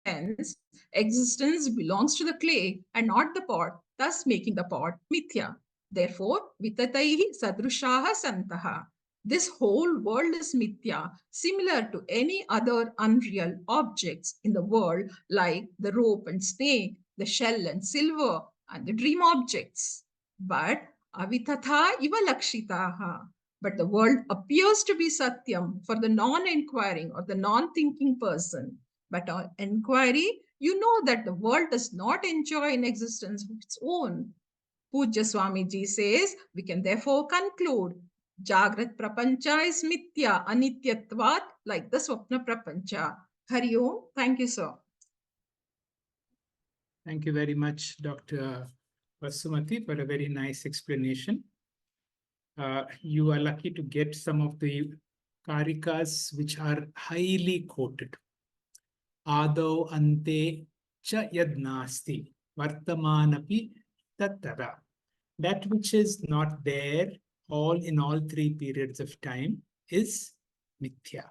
Hence, existence belongs to the clay and not the pot, thus making the pot mithya. Therefore, vitataihi sadrushaha santaha. This whole world is mithya, similar to any other unreal objects in the world, like the rope and snake, the shell and silver, and the dream objects. But avitatha iva lakshitaha. But the world appears to be Satyam for the non-inquiring or the non-thinking person. But on inquiry, you know that the world does not enjoy an existence of its own. Pujya Swamiji says, we can therefore conclude, Jagrat Prapancha is Mithya Anityatvat, like the Swapna Prapancha. Hari Om. Thank you, sir. Thank you very much, Dr. Vasumati, for a very nice explanation. You are lucky to get some of the Karikas which are highly quoted. Ado ante cha yad nasti vartamanapi tattara. That which is not there in all three periods of time is mithya.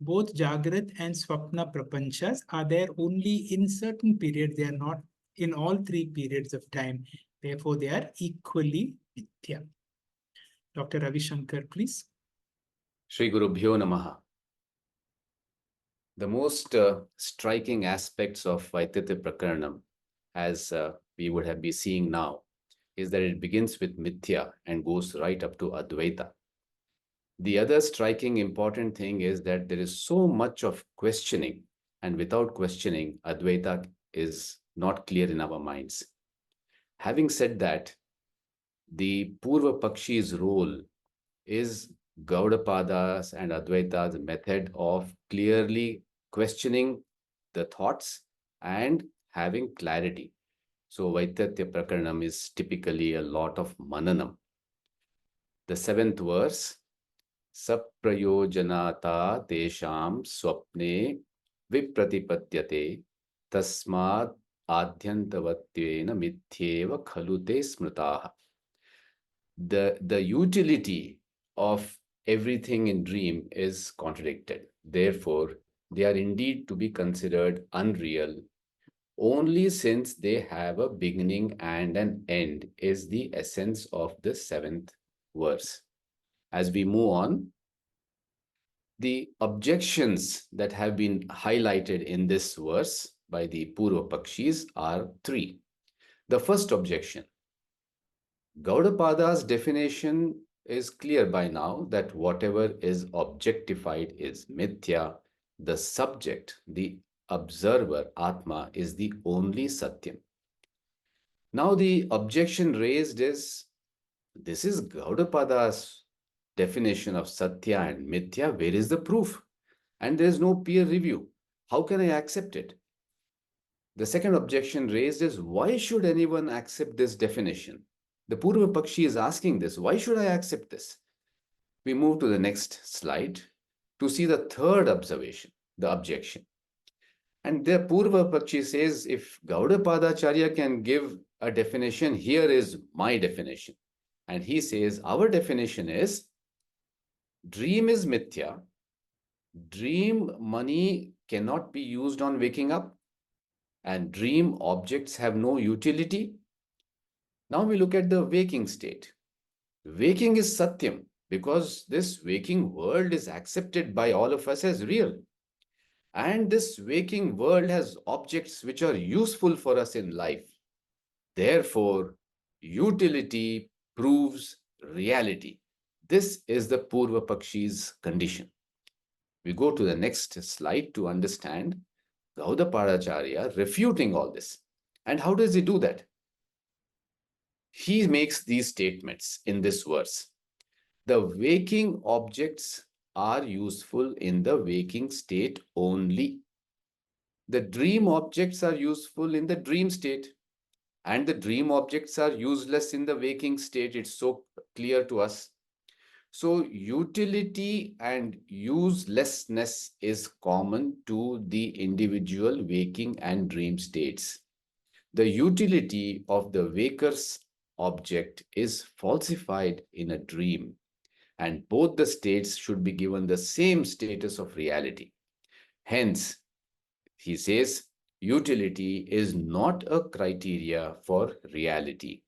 Both Jagrat and Swapna Prapanchas are there only in certain periods. They are not in all three periods of time. Therefore, they are equally mithya. Dr. Ravi Shankar, please. Shri Gurubhyo Namaha. The most striking aspects of Vaititya Prakaranam, as we would have been seeing now, is that it begins with Mithya and goes right up to Advaita. The other striking important thing is that there is so much of questioning, and without questioning, Advaita is not clear in our minds. Having said that, the Purva Pakshi's role is Gaudapada's and Advaita's method of clearly questioning the thoughts and having clarity. So Vaititya Prakaranam is typically a lot of mananam. The seventh verse, Saprayojanata tesham swapne vipratipatyate tasmad adhyantavatyena mithyeva khalute smritaha. The utility of everything in dream is contradicted. Therefore, they are indeed to be considered unreal only since they have a beginning and an end, is the essence of the seventh verse. As we move on, the objections that have been highlighted in this verse by the Purva Pakshis are three. The first objection, Gaudapada's definition is clear by now that whatever is objectified is mithya. The subject, the observer, Atma, is the only Satyam. Now the objection raised is, this is Gaudapada's definition of Satya and Mithya. Where is the proof? And there is no peer review. How can I accept it? The second objection raised is, why should anyone accept this definition? The Purva Pakshi is asking this. Why should I accept this? We move to the next slide to see the third observation, the objection. And the Purva Pakshi says, if Gaudapadacharya can give a definition, here is my definition. And he says, our definition is, dream is mithya. Dream money cannot be used on waking up. And dream objects have no utility. Now we look at the waking state. Waking is Satyam because this waking world is accepted by all of us as real. And this waking world has objects which are useful for us in life. Therefore, utility proves reality. This is the Purva Pakshi's condition. We go to the next slide to understand Gaudapadacharya refuting all this. And how does he do that? He makes these statements in this verse. The waking objects are useful in the waking state only. The dream objects are useful in the dream state, and the dream objects are useless in the waking state. It's so clear to us. So, utility and uselessness is common to the individual waking and dream states. The utility of the waker's object is falsified in a dream, and both the states should be given the same status of reality. Hence, he says, utility is not a criteria for reality.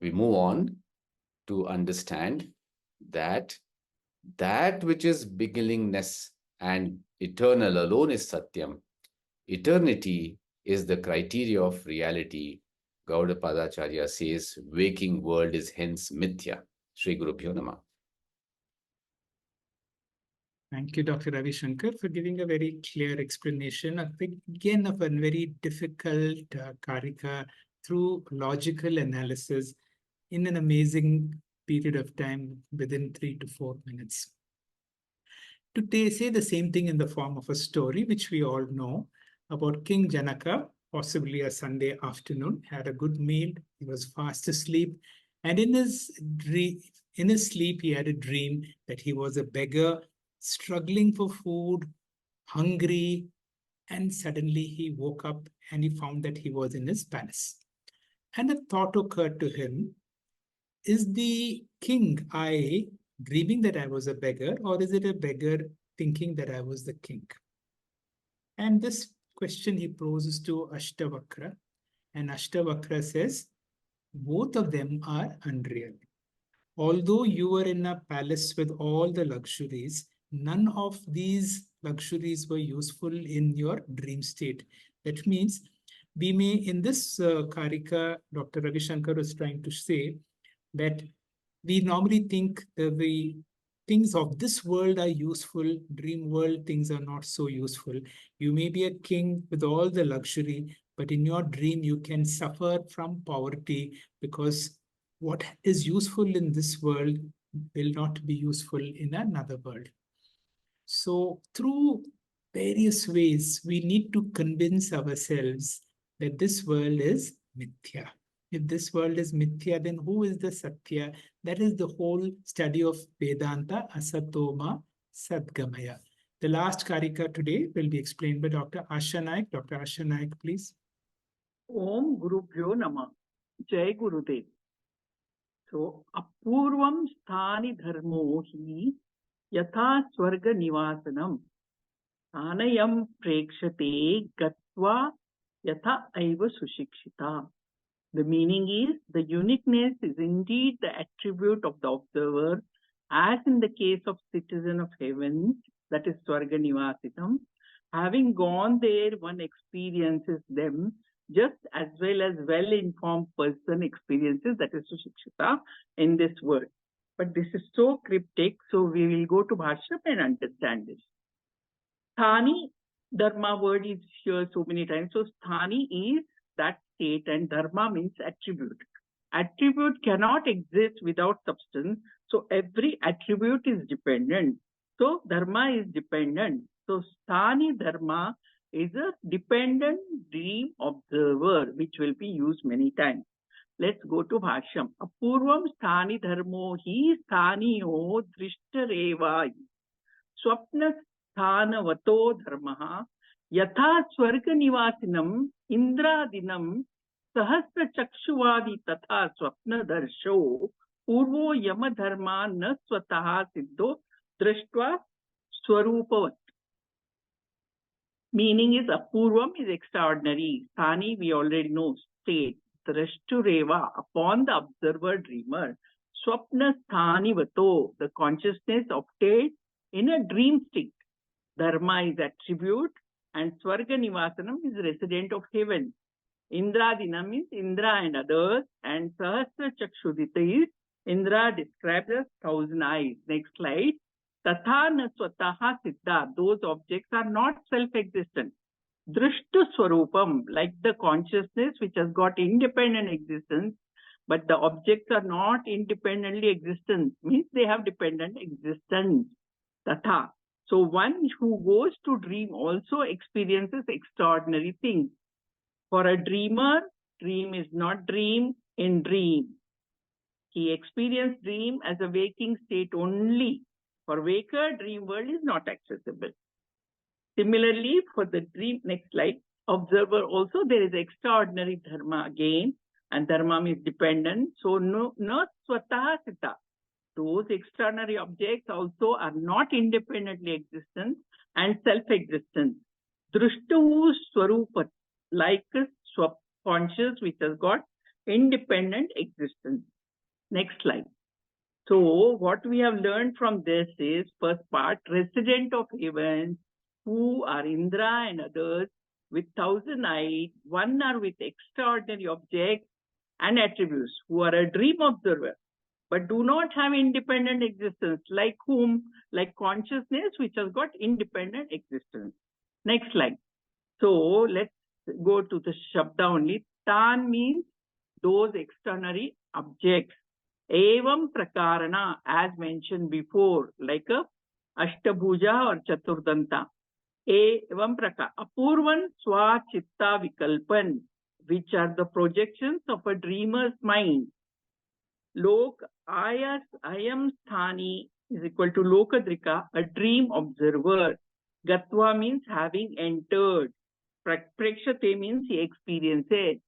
We move on to understand that that which is beginningless and eternal alone is Satyam. Eternity is the criteria of reality. Gaudapadacharya says, waking world is hence mithya. Sri Guru Bhyo Namah. Thank you, Dr. Ravi Shankar, for giving a very clear explanation again of a very difficult Karika through logical analysis in an amazing period of time within 3 to 4 minutes. To say the same thing in the form of a story, which we all know about King Janaka, possibly a Sunday afternoon, had a good meal, he was fast asleep, and in his sleep, he had a dream that he was a beggar struggling for food, hungry, and suddenly he woke up and he found that he was in his palace. And a thought occurred to him, is the king I dreaming that I was a beggar, or is it a beggar thinking that I was the king? And this question he poses to Ashtavakra, and Ashtavakra says, both of them are unreal. Although you were in a palace with all the luxuries, none of these luxuries were useful in your dream state. That means we may, in this Karika, Dr. Ravi Shankar was trying to say that we normally think that the things of this world are useful, dream world things are not so useful. You may be a king with all the luxury, but in your dream you can suffer from poverty because what is useful in this world will not be useful in another world. So through various ways, we need to convince ourselves that this world is mithya. If this world is mithya, then who is the Satya? That is the whole study of Vedanta, Asatoma Sadgamaya. The last Karika today will be explained by Dr. Asha Naik. Dr. Asha Naik, please. Om Guru Bhyo Namah. Jai Gurudev. So, apurvam sthani dharmo hi yatha swarga nivasanam anayam prekshate gatva yatha aiva sushikshita. The meaning is, the uniqueness is indeed the attribute of the observer, as in the case of citizen of heaven, that is Swarga Nivasitam. Having gone there, one experiences them just as well well-informed person experiences, that is Sushikshita, in this world. But this is so cryptic, so we will go to Bhashyam and understand this. Sthani, Dharma word is here so many times. So Sthani is that state, and Dharma means attribute. Attribute cannot exist without substance. So every attribute is dependent. So Dharma is dependent. So Sthani Dharma is a dependent dream observer, which will be used many times. Let's go to Bhashyam. Apurvam Sthani Dharmo hi Sthaniyo Drishtareva Swapna Sthanavato Dharmaha Yatha Swarga Nivasinam Indradinam Sahasra Chakshuvadi Tatha Swapna Darsho Purvo Yama Dharma Na Swataha Siddho Drashtva Swarupavat. Meaning is Apurvam is extraordinary. Sthani we already know, state. Drashtureva, upon the observer dreamer. Swapnasthanivato, the consciousness obtained in a dream state. Dharma is attribute and Swarga Nivasanam is resident of heaven. Indradina means Indra and others, and Sahasra Chakshudita is Indra described as 1,000 eyes. Next slide. Tatha na swataha siddha, those objects are not self-existent. Drishta swarupam, like the consciousness which has got independent existence, but the objects are not independently existent, means they have dependent existence. Tatha. So one who goes to dream also experiences extraordinary things. For a dreamer, dream is not dream in dream. He experienced dream as a waking state only. For waker, dream world is not accessible. Similarly, for the dream, next slide, observer also, there is extraordinary dharma again, and dharma means dependent. So no swataha sita. Those extraordinary objects also are not independently existent and self-existent. Drushtahu swarupat, like a conscious which has got independent existence. Next slide. So what we have learned from this is, first part, resident of heaven, who are Indra and others with 1,000 eyes, one are with extraordinary objects and attributes, who are a dream observer, but do not have independent existence, like whom? Like consciousness which has got independent existence. Next slide. So let's go to the Shabda only. Tan means those extraordinary objects. Evam prakarana, as mentioned before, like a Ashtabhuja or Chaturdanta. Evam prakar. Apurvan swa chitta vikalpan, which are the projections of a dreamer's mind. Lok ayas ayam sthani is equal to lokadrika, a dream observer. Gatva means having entered. Prekshate means he experiences.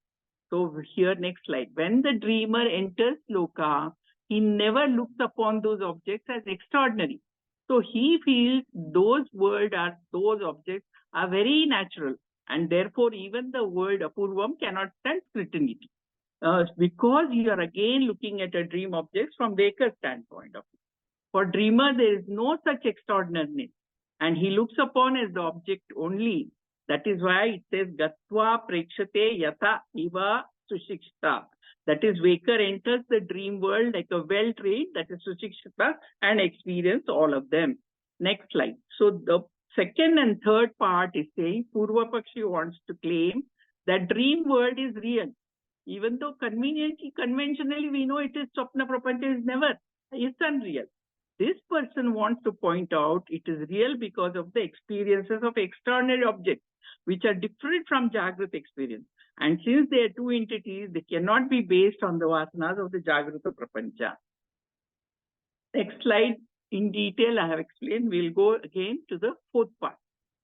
So here, next slide. When the dreamer enters loka, he never looks upon those objects as extraordinary. So he feels those objects are very natural, and therefore even the word apurvam cannot stand scrutiny. Because you are again looking at a dream object from waker's standpoint of view. For dreamer, there is no such extraordinariness, and he looks upon as the object only. That is why it says Gatva Prekshate Yata Iva Sushikshita. That is, waker enters the dream world like a well-trained, that is Sushikshita, and experience all of them. Next slide. So the second and third part is saying Purva Pakshi wants to claim that dream world is real. Even though conventionally we know it is Swapna Prapancha is never, it's unreal. This person wants to point out it is real because of the experiences of extraordinary objects, which are different from Jagrata experience. And since they are two entities, they cannot be based on the vasanas of the Jagrata Prapancha. Next slide, in detail I have explained. We'll go again to the fourth part.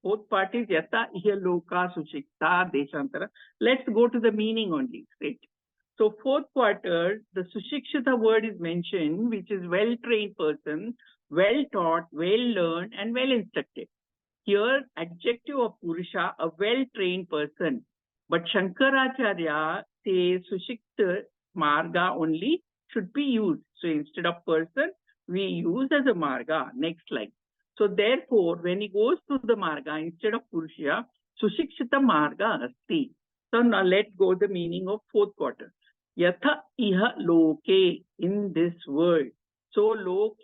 Fourth part is Yata Iha Loka Sushikta Deshantara. Let's go to the meaning only. Great. So fourth quarter, the Sushikshita word is mentioned, which is well-trained person, well-taught, well-learned, and well-instructed. Here, adjective of Purusha, a well-trained person. But Shankaracharya says Sushikta Marga only should be used. So instead of person, we use as a Marga. Next slide. So therefore, when he goes to the Marga, instead of Purusha, Sushikshita Marga Asti. So now let's go the meaning of fourth quarter. Yatha iha loke, in this world. So loke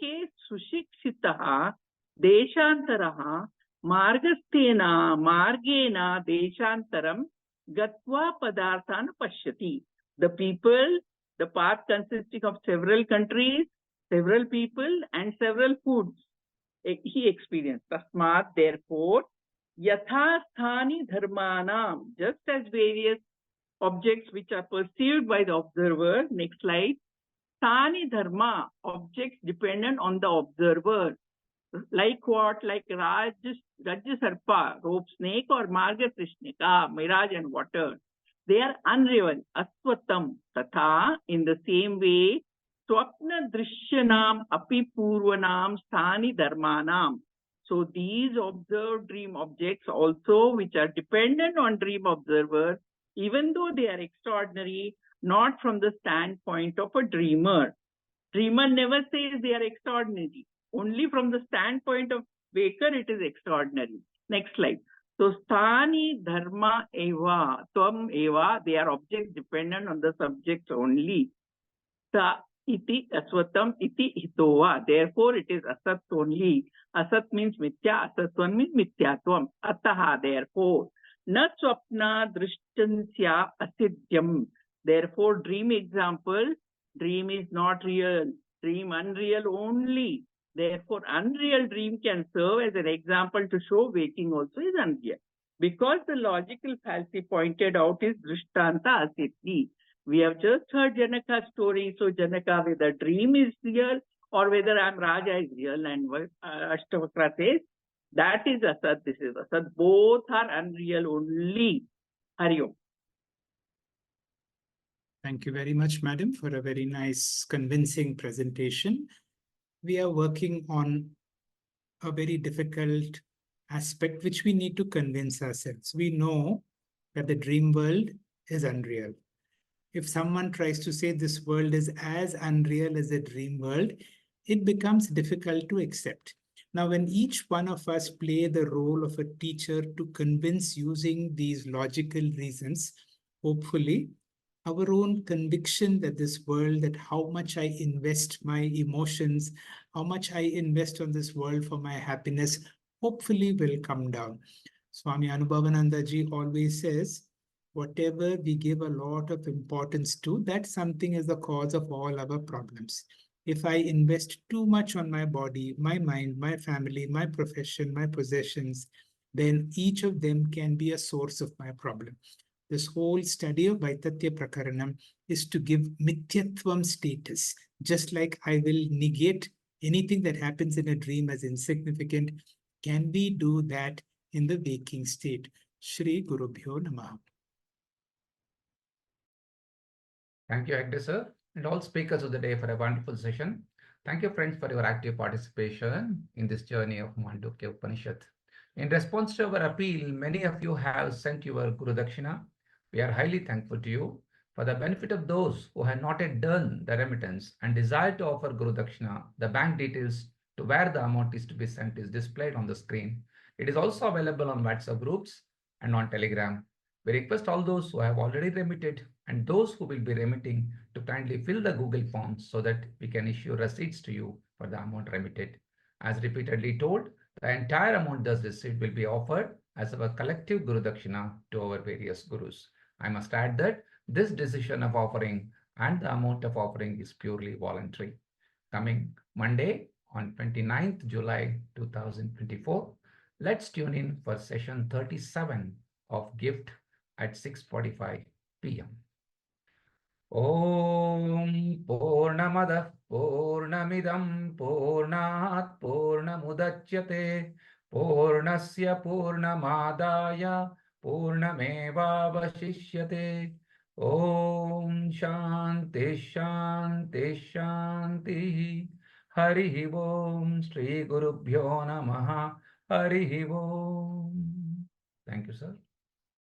sushikshitaha deshantaraha margastena margena deshantaram gatva padarthan pashyati. The people, the path consisting of several countries, several people, and several foods he experienced. Tasmat, therefore, yatha sthani dharmanam, just as various objects which are perceived by the observer. Next slide. Sthani dharma, objects dependent on the observer. Like what? Like Rajya Sarpa, rope snake, or Marga Trishnika, mirage and water. They are unreal. Aswatam tatha, in the same way, Swapna Drishyanam Api Purvanam Sthani Dharmanam. So these observed dream objects also, which are dependent on dream observer, even though they are extraordinary, not from the standpoint of a dreamer. Dreamer never says they are extraordinary. Only from the standpoint of waker, it is extraordinary. Next slide. So, sthani dharma eva, tvam eva, they are object dependent on the subjects only. Sa iti aswatam iti hitova. Therefore, it is asat only. Asat means mithya, asatvam means mithyatvam. Ataha, therefore. Na swapna drishtansya asidyam. Therefore, dream example, dream is not real. Dream unreal only. Therefore, unreal dream can serve as an example to show waking also is unreal. Because the logical fallacy pointed out is drishtanta asiddhi. We have just heard Janaka's story. So Janaka, whether dream is real or whether I'm Raja is real, and Ashtavakra says that is asat, this is asat. Both are unreal only. Hari Om. Thank you very much, madam, for a very nice, convincing presentation. We are working on a very difficult aspect which we need to convince ourselves. We know that the dream world is unreal. If someone tries to say this world is as unreal as a dream world, it becomes difficult to accept. Now, when each one of us play the role of a teacher to convince using these logical reasons, hopefully, our own conviction that this world, that how much I invest my emotions, how much I invest on this world for my happiness, hopefully will come down. Swami Anubhavananda ji always says, whatever we give a lot of importance to, that something is the cause of all our problems. If I invest too much on my body, my mind, my family, my profession, my possessions, then each of them can be a source of my problem. This whole study of Vaitatya Prakaranam is to give Mithyatvam status. Just like I will negate anything that happens in a dream as insignificant, can we do that in the waking state? Shri Gurubhyo Namaha. Thank you, Hegde sir, and all speakers of the day for a wonderful session. Thank you, friends, for your active participation in this journey of Mandukya Upanishad. In response to our appeal, many of you have sent your Guru Dakshina. We are highly thankful to you. For the benefit of those who have not yet done the remittance and desire to offer Guru Dakshina, the bank details to where the amount is to be sent is displayed on the screen. It is also available on WhatsApp groups and on Telegram. We request all those who have already remitted and those who will be remitting to kindly fill the Google forms so that we can issue receipts to you for the amount remitted. As repeatedly told, the entire amount thus received will be offered as our collective Guru Dakshina to our various Gurus. I must add that this decision of offering and the amount of offering is purely voluntary. Coming Monday on 29th July 2024, let's tune in for session 37 of Gift at 6:45 p.m. Om Purnamadah Purnamidam Purnat Purnamudachyate Purnasya Purnamadaya Purnamevavashishyate. Om Shanti Shanti Shanti. Hari Om Shri Gurubhyo Namaha. Hari Om. Thank you, sir.